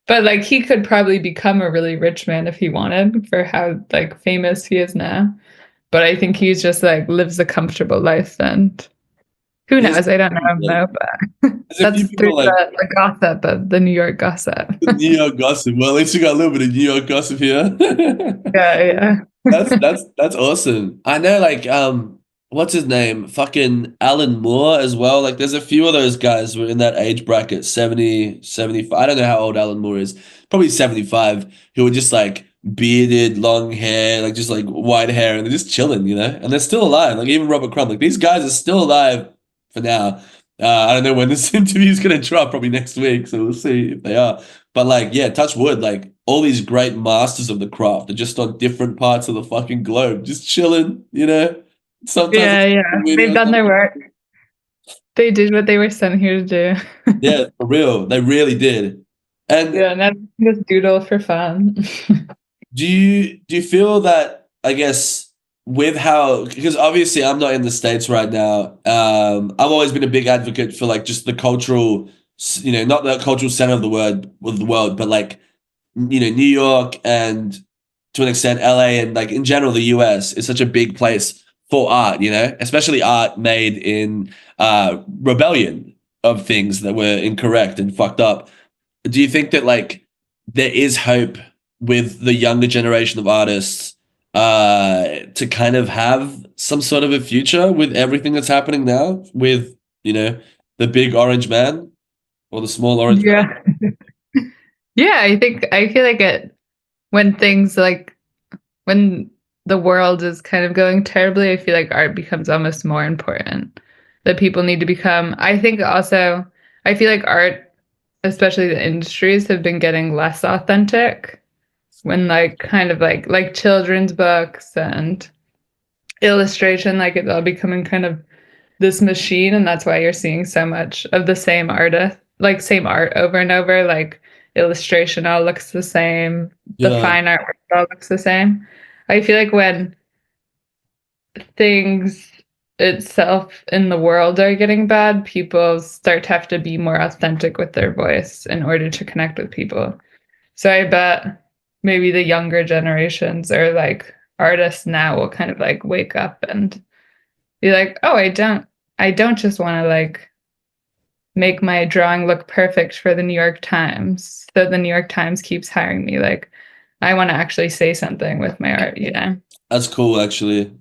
But like he could probably become a really rich man if he wanted for how like famous he is now. But I think he's just like lives a comfortable life, and who There's knows? I don't know him like though, but there's a few that's through people like the gossip of the New York gossip. the New York gossip. Well, at least you got a little bit of New York gossip here. Yeah, That's yeah. that's that's awesome. I know like what's his name? Fucking Alan Moore as well. Like there's a few of those guys who are in that age bracket, 70, 75. I don't know how old Alan Moore is. Probably 75, who are just like bearded, long hair, like just like white hair, and they're just chilling, And they're still alive. Like even Robert Crumb. Like these guys are still alive for now. I don't know when this interview is gonna drop, probably next week, so we'll see if they are. But like, yeah, touch wood, like all these great masters of the craft are just on different parts of the fucking globe, just chilling. Sometimes Yeah, it's yeah. a They've video, done their sometimes work. They did what they were sent here to do. yeah, for real. They really did. And Yeah, now just doodle for fun. do you feel that I guess with how because obviously I'm not in the States right now. I've always been a big advocate for like just the cultural, not the cultural center of the world, but like New York and to an extent LA and like in general the US is such a big place for art, especially art made in rebellion of things that were incorrect and fucked up. Do you think that like there is hope with the younger generation of artists to kind of have some sort of a future with everything that's happening now with, the big orange man? or the small orange man. Yeah. Yeah, I feel like it when things like when the world is kind of going terribly, I feel like art becomes almost more important. That people need to become. I think also I feel like art, especially the industries, have been getting less authentic when like kind of like children's books and illustration, like it's all becoming kind of this machine, and that's why you're seeing so much of the same artist, like same art over and over. Like illustration all looks the same, the Yeah, fine artwork all looks the same. I feel like when things itself in the world are getting bad, people start to have to be more authentic with their voice in order to connect with people. So I bet maybe the younger generations or like artists now will kind of like wake up and be like, oh, I don't just want to like make my drawing look perfect for the New York Times. So the New York Times keeps hiring me. Like I want to actually say something with my art, you know? that's cool actually.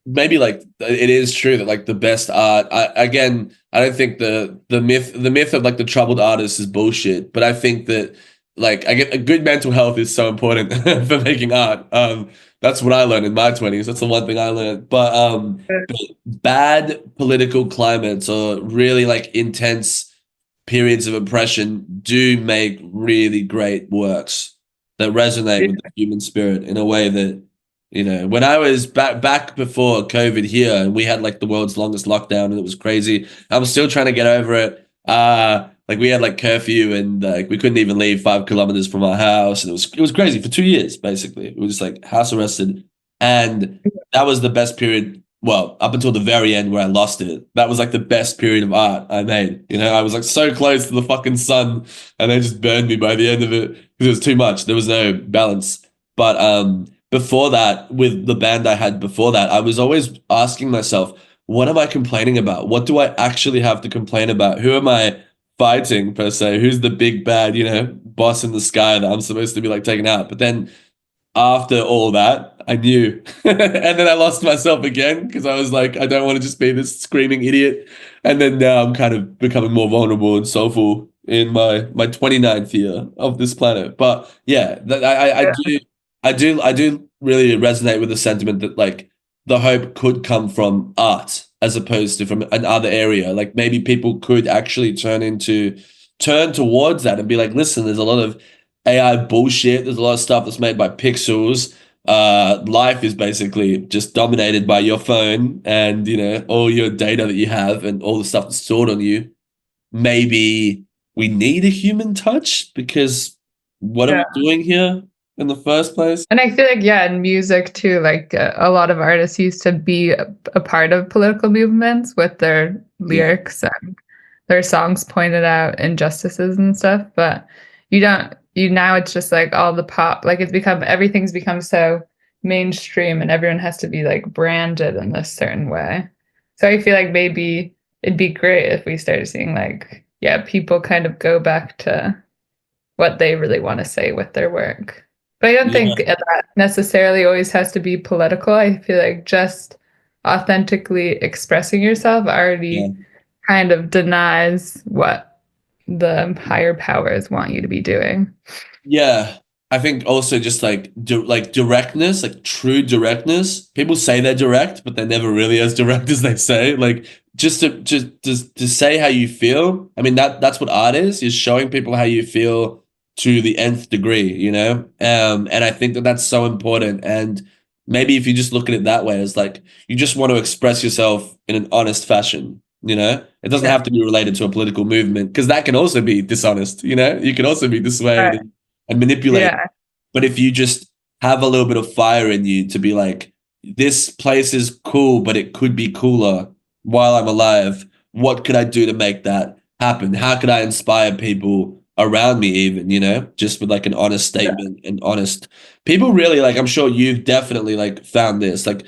Maybe like it is true that like the best art. I don't think the myth of like the troubled artist is bullshit. But I think that like I get a good mental health is so important for making art. That's what I learned in my 20s. That's the one thing I learned. But bad political climates or really like intense periods of oppression do make really great works that resonate with the human spirit in a way that, when I was back before COVID here, and we had like the world's longest lockdown, and it was crazy. I was still trying to get over it. Like we had like curfew, and like we couldn't even leave 5 kilometers from our house, and it was crazy for 2 years basically. It was just like house arrested, and that was the best period. Well, up until the very end where I lost it, that was like the best period of art I made. I was like so close to the fucking sun, and they just burned me by the end of it because it was too much. There was no balance. But before that, with the band I had before that, I was always asking myself, what am I complaining about? What do I actually have to complain about? Who am I fighting per se? Who's the big bad, boss in the sky that I'm supposed to be like taking out? But then after all that, I knew. And then I lost myself again because I was like, I don't want to just be this screaming idiot. And then now I'm kind of becoming more vulnerable and soulful in my 29th year of this planet. But yeah, I do really resonate with the sentiment that like the hope could come from art as opposed to from another area. Like maybe people could actually turn towards that and be like, listen, there's a lot of AI bullshit. There's a lot of stuff that's made by pixels. Life is basically just dominated by your phone and all your data that you have and all the stuff that's stored on you. Maybe we need a human touch because what are Yeah. we doing here in the first place? And I feel like, yeah, in music too, like a lot of artists used to be a part of political movements with their Yeah, lyrics and their songs pointed out injustices and stuff. But now it's just like all the pop, like everything's become so mainstream and everyone has to be like branded in this certain way. So I feel like maybe it'd be great if we started seeing like, yeah, people kind of go back to what they really want to say with their work. But I don't think yeah, that necessarily always has to be political. I feel like just authentically expressing yourself yeah. already kind of denies what the higher powers want you to be doing. Yeah, I think also just like directness, like true directness. People say they're direct, but they're never really as direct as they say. Like just to say how you feel. I mean that's what art is showing people how you feel to the nth degree. And I think that that's so important. And maybe if you just look at it that way, as like you just want to express yourself in an honest fashion. It doesn't Yeah. have to be related to a political movement because that can also be dishonest. You can also be Right. dissuaded and manipulate. Yeah. But if you just have a little bit of fire in you to be like, this place is cool, but it could be cooler while I'm alive. What could I do to make that happen? How could I inspire people around me, even, just with like an honest Yeah. statement and honest people really like, I'm sure you've definitely like found this. Like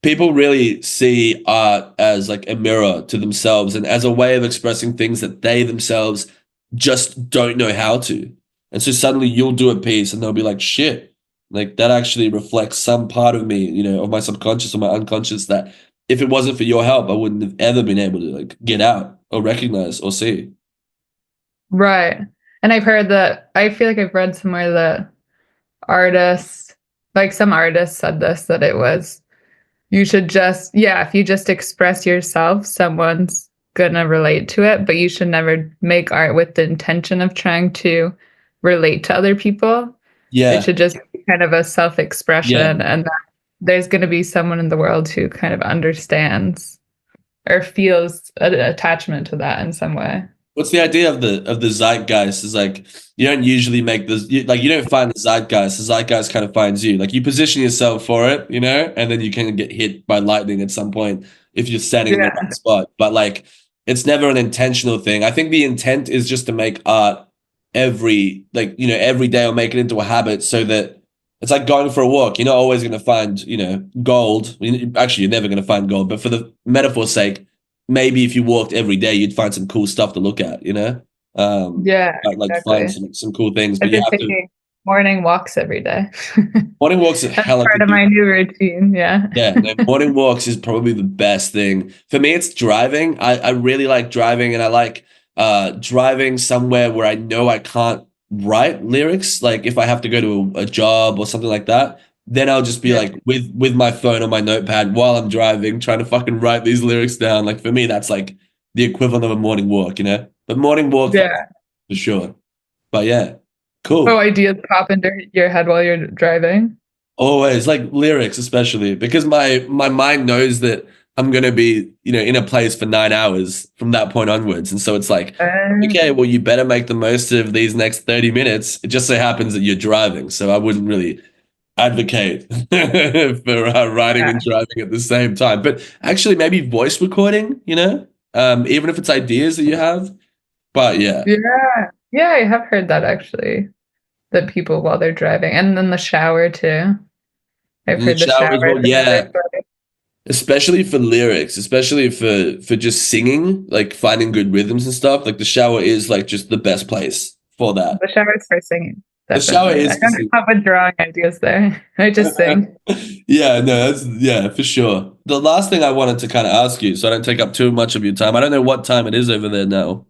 people really see art as like a mirror to themselves and as a way of expressing things that they themselves just don't know how to. And so suddenly you'll do a piece and they'll be like, shit, like that actually reflects some part of me, of my subconscious or my unconscious that if it wasn't for your help, I wouldn't have ever been able to like get out or recognize or see. Right. And I've heard that, I feel like I've read somewhere that artists, like some artists said this, that it was, you should just, yeah, if you just express yourself, someone's gonna relate to it, but you should never make art with the intention of trying to relate to other people. It Yeah, should just be kind of a yeah. self-expression, and that there's going to be someone in the world who kind of understands or feels an attachment to that in some way. What's the idea of the zeitgeist? Is like you don't usually make this like you don't find the zeitgeist kind of finds you. Like you position yourself for it, and then you can get hit by lightning at some point if you're standing in the Yeah. right spot. But like it's never an intentional thing. I think the intent is just to make art every day, or make it into a habit, so that it's like going for a walk. You're not always going to find gold. Actually, you're never going to find gold. But for the metaphor's sake, maybe if you walked every day, you'd find some cool stuff to look at. Yeah, Like find exactly. some cool things. But I've you been have to. taking morning walks every day. Morning walks are That's hella part good. of my new routine. Yeah. Yeah, no, morning walks is probably the best thing. For me, it's driving. I really like driving, and I like driving somewhere where I know I can't write lyrics. Like if I have to go to a job or something like that, then I'll just be Yeah. like with my phone on my notepad while I'm driving, trying to fucking write these lyrics down. Like for me, that's like the equivalent of a morning walk. But morning walk Yeah. for sure. But yeah, Oh, cool. ideas pop into your head while you're driving. Always like lyrics, especially because my mind knows that I'm gonna be, in a place for 9 hours from that point onwards. And so it's like, okay, Um, well, you better make the most of these next 30 minutes. It just so happens that you're driving. So I wouldn't really advocate for writing yeah. and driving at the same time. But actually, maybe voice recording, even if it's ideas that you have. But yeah, Yeah. Yeah, I have heard that actually. That people while they're driving. And then the shower too. I've in the heard the shower shower as well. is another Yeah, story. especially for lyrics, especially for just singing, like finding good rhythms and stuff. Like the shower is like just the best place for that. The shower is for singing, The shower definitely. I is for don't singing. come up with drawing ideas there. I just sing. Yeah, no, that's yeah, for sure. The last thing I wanted to kind of ask you, so I don't take up too much of your time. I don't know what time it is over there now.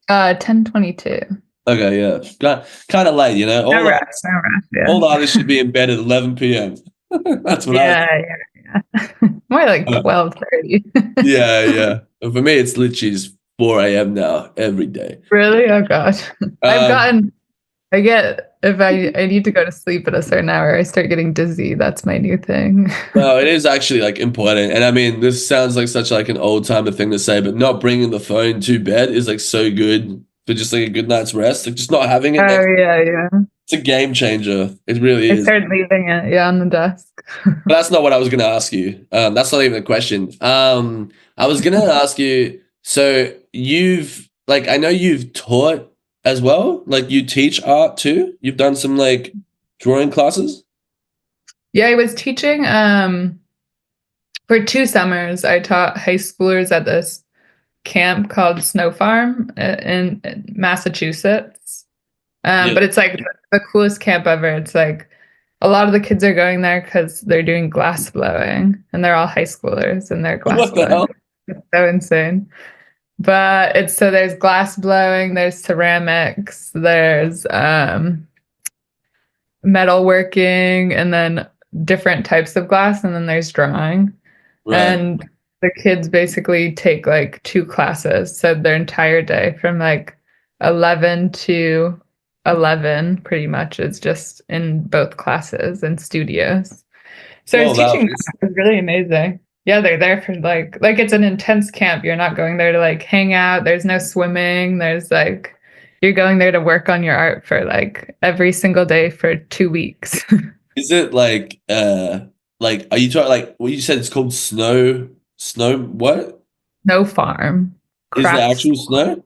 10:22. Okay, yeah. Kind of late, No rush, no rush, all yeah. the artists should be in bed at 11 p.m. That's what I Yeah, yeah, yeah. More like uh, 12:30. yeah, yeah. And for me, it's literally just 4 a.m. now every day. Really? Oh gosh. Um, I get if I need to go to sleep at a certain hour, I start getting dizzy. That's my new thing. No, it is actually like important. And I mean, this sounds like such like an old timer thing to say, but not bringing the phone to bed is like so good for just like a good night's rest. Like just not having it Oh next, yeah, yeah. it's a game changer. It really I is. started leaving it, yeah, on the desk. But that's not what I was going to ask you. That's not even a question. I was going to ask you, so I know you've taught as well. Like you teach art too. You've done some like drawing classes. Yeah, I was teaching for 2 summers. I taught high schoolers at this camp called Snow Farm in Massachusetts. Yeah. But it's like the coolest camp ever. It's like a lot of the kids are going there because they're doing glass blowing, and they're all high schoolers and they're glass What the blowing. hell? It's so insane. But it's so there's glass blowing, there's ceramics, there's metalworking, and then different types of glass, and then there's drawing. Right. And the kids basically take like 2 classes. So their entire day from like 11 to 11 pretty much is just in both classes and studios. So I Oh, was teaching that. It was really amazing. Yeah, they're there for like it's an intense camp. You're not going there to like hang out. There's no swimming. There's like you're going there to work on your art for like every single day for 2 weeks. is it like are you talking like what you said? It's called snow? What No farm. is the Crafts. actual snow?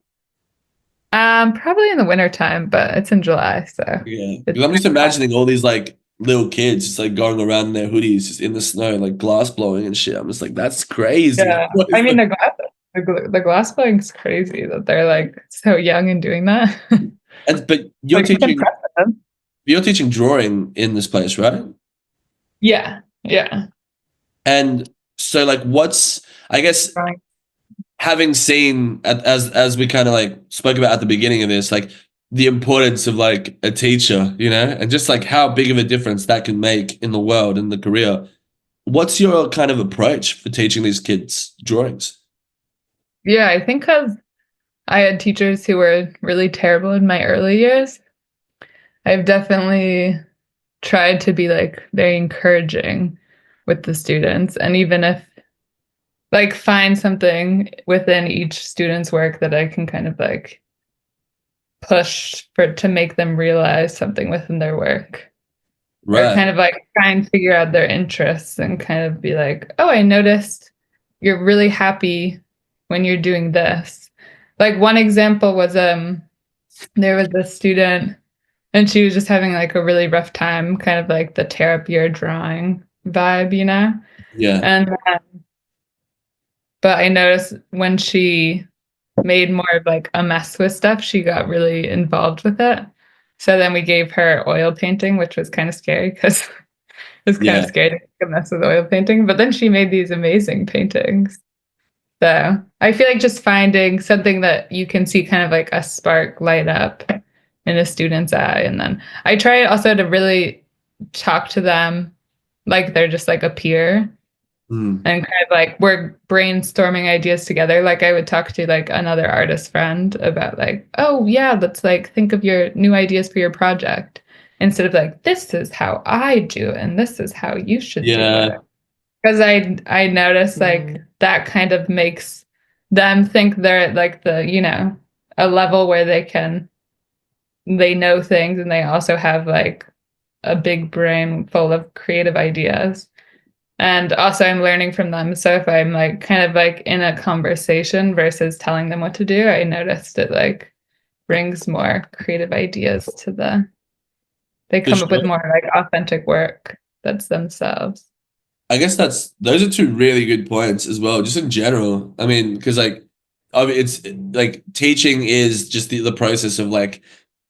Probably in the wintertime, but it's in July, so Yeah, it's because I'm just imagining all these like little kids just like going around in their hoodies, just in the snow, like glass blowing and shit. I'm just like, that's crazy. yeah. What I is mean the glass blowing's crazy that they're like so young and doing that. but Like it's impressive. you're teaching drawing in this place, right? Yeah, yeah. And so like, I guess, Drawing. having seen as we kind of like spoke about at the beginning of this, like the importance of like a teacher, you know, and just like how big of a difference that can make in the world and the career. What's your kind of approach for teaching these kids drawings? Yeah, I think because I had teachers who were really terrible in my early years, I've definitely tried to be like very encouraging with the students. And even if like find something within each student's work that I can kind of like push for to make them realize something within their work. Or Right. kind of like try and figure out their interests and kind of be like, oh, I noticed you're really happy when you're doing this. Like one example was there was a student and she was just having like a really rough time, kind of like the tear up your drawing vibe, you know? Yeah. And but I noticed when she made more of like a mess with stuff, she got really involved with it. So then we gave her oil painting, which was kind of scary because it was kind of Yeah. scary to make a mess with oil painting. But then she made these amazing paintings. So I feel like just finding something that you can see kind of like a spark light up in a student's eye. And then I try also to really talk to them like they're just like a peer Mm. and kind of like we're brainstorming ideas together. Like I would talk to like another artist friend about like, oh yeah, let's like think of your new ideas for your project instead of like, this is how I do it and this is how you should do it. Yeah. Because I notice like that kind of makes them think they're at like the, you know, a level where they know things and they also have like a big brain full of creative ideas. And also I'm learning from them. So if I'm like kind of like in a conversation versus telling them what to do, I noticed it like brings more creative ideas to they For come up with sure. more like authentic work that's themselves. I guess those are two really good points as well, just in general. I mean, because like, I mean, it's like teaching is just the process of like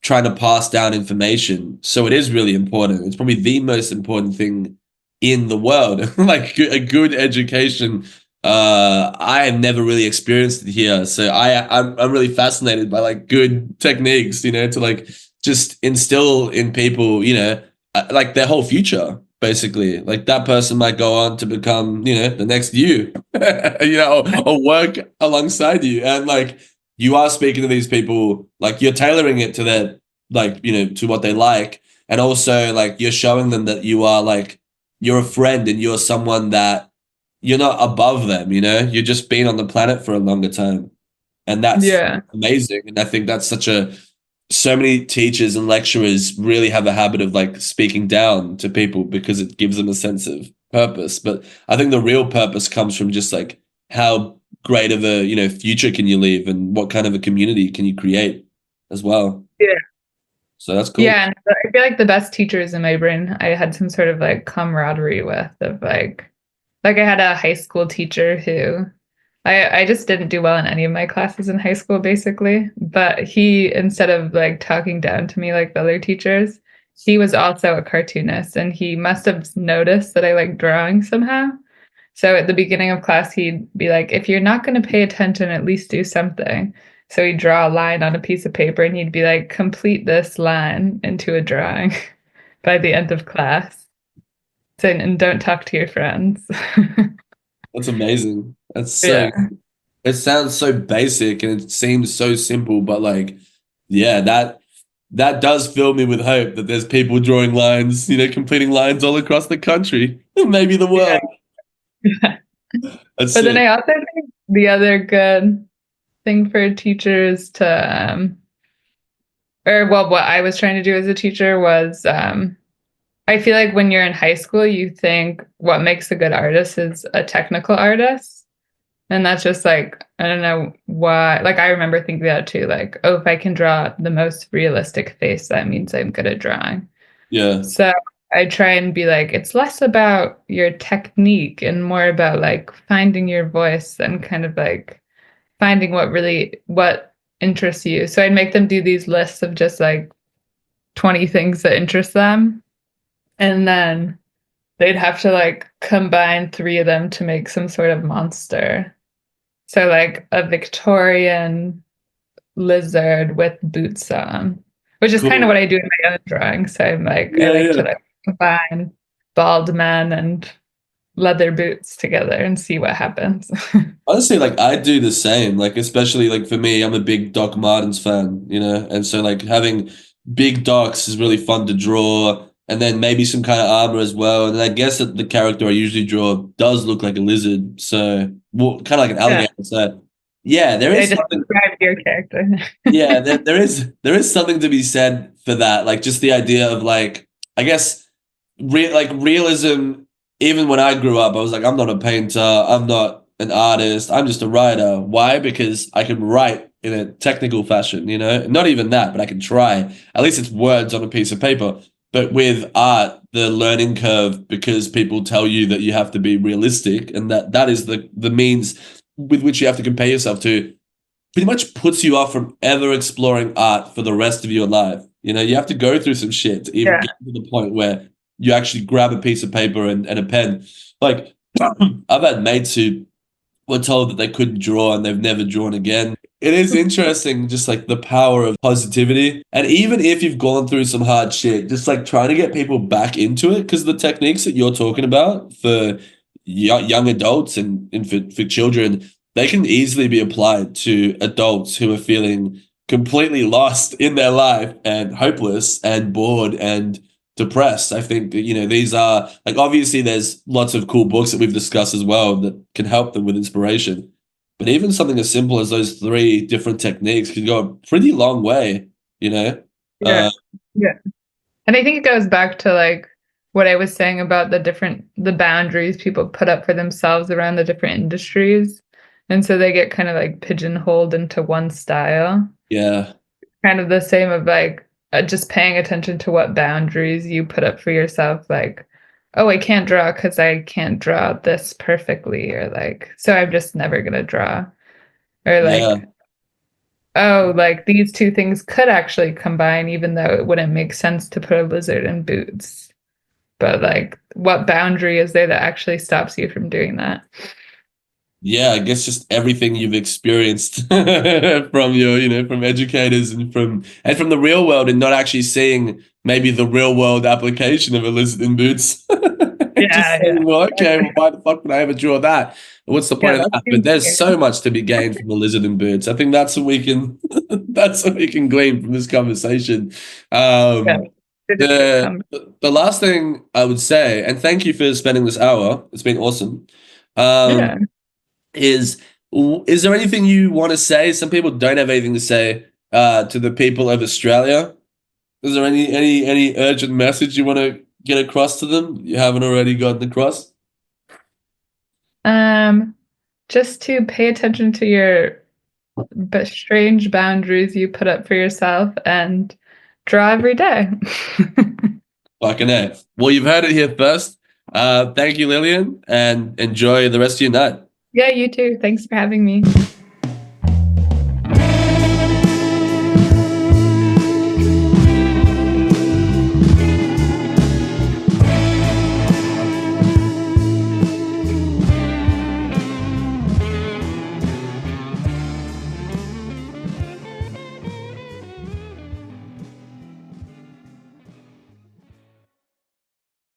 trying to pass down information. So it is really important. It's probably the most important thing in the world. Like a good education. I have never really experienced it here, so I'm really fascinated by like good techniques, you know, to like just instill in people, you know, like their whole future basically. Like that person might go on to become, you know, the next you, you know, or work alongside you. And like you are speaking to these people, like you're tailoring it to their, like, you know, to what they like. And also like you're showing them that you are like, you're a friend and you're someone that you're not above them, you know, you're just been on the planet for a longer time. And that's Yeah. amazing. And I think that's so many teachers and lecturers really have a habit of like speaking down to people because it gives them a sense of purpose. But I think the real purpose comes from just like how great of a, you know, future can you leave and what kind of a community can you create as well. Yeah. So that's cool. Yeah. And I feel like the best teachers in my brain I had some sort of like camaraderie with of like I had a high school teacher who I just didn't do well in any of my classes in high school, basically. But he, instead of like talking down to me like the other teachers, he was also a cartoonist and he must have noticed that I like drawing somehow. So at the beginning of class, he'd be like, if you're not going to pay attention, at least do something. So he'd draw a line on a piece of paper and he'd be like, complete this line into a drawing by the end of class. So, and don't talk to your friends. That's amazing. Yeah. It sounds so basic and it seems so simple, but like, yeah, that does fill me with hope that there's people drawing lines, you know, completing lines all across the country, maybe the Yeah. world. That's But then sick. I also think the other good thing for teachers to, or well, what I was trying to do as a teacher was, I feel like when you're in high school, you think what makes a good artist is a technical artist. And that's just like, I don't know why. Like, I remember thinking that too. Like, oh, if I can draw the most realistic face, that means I'm good at drawing. Yeah. So I try and be like, it's less about your technique and more about like finding your voice and kind of like finding what interests you. So I'd make them do these lists of just like 20 things that interest them. And then they'd have to like combine three of them to make some sort of monster. So like a Victorian lizard with boots on, which is kind of Cool. what I do in my own drawing. So I'm like, I Yeah, like to yeah. like combine bald men and leather boots together and see what happens. Honestly, like I do the same. Like especially like for me, I'm a big Doc Martens fan, you know, and so like having big docs is really fun to draw, and then maybe some kind of armor as well. And I guess that the character I usually draw does look like a lizard, so well, kind of like an Yeah, alligator. So yeah, there I is just something. described your character. Yeah, there is something to be said for that. Like just the idea of like I guess realism. Even when I grew up, I was like, I'm not a painter, I'm not an artist, I'm just a writer. Why? Because I can write in a technical fashion, you know? Not even that, but I can try. At least it's words on a piece of paper. But with art, the learning curve, because people tell you that you have to be realistic and that is the means with which you have to compare yourself to, pretty much puts you off from ever exploring art for the rest of your life. You know, you have to go through some shit to even Yeah, get to the point where you actually grab a piece of paper and a pen. Like, I've had mates who were told that they couldn't draw and they've never drawn again. It is interesting, just like the power of positivity. And even if you've gone through some hard shit, just like trying to get people back into it, because the techniques that you're talking about for young adults and for children, they can easily be applied to adults who are feeling completely lost in their life and hopeless and bored and depressed. I think that, you know, these are like obviously there's lots of cool books that we've discussed as well that can help them with inspiration. But even something as simple as those three different techniques can go a pretty long way, you know? yeah, Uh, yeah. And I think it goes back to like what I was saying about the boundaries people put up for themselves around the different industries. And so they get kind of like pigeonholed into one style. yeah. Kind of the same of like just paying attention to what boundaries you put up for yourself. Like, oh, I can't draw because I can't draw this perfectly, or like, so I'm just never gonna draw. Or Yeah. like, oh, like these two things could actually combine, even though it wouldn't make sense to put a lizard in boots. But like, what boundary is there that actually stops you from doing that? Yeah, I guess just everything you've experienced from your, you know, from educators and from the real world and not actually seeing maybe the real world application of a lizard in boots. Just Yeah, saying, well, okay, yeah. well, why the fuck would I ever draw that? What's the Yeah, point of that that? But seems there's weird. so much to be gained from a lizard in boots. I think that's what we can that's what we can glean from this conversation. Yeah. Um, It is a good the comment. the last thing I would say, and thank you for spending this hour. It's been awesome. Um, Yeah. is is there anything you want to say? Some people don't have anything to say to the people of Australia. Is there any urgent message you want to get across to them you haven't already gotten across? Um, just to pay attention to your but strange boundaries you put up for yourself and draw every day. Fucking A. Well, you've heard it here first. Thank you, Lillian, and enjoy the rest of your night. Yeah, you too. Thanks for having me.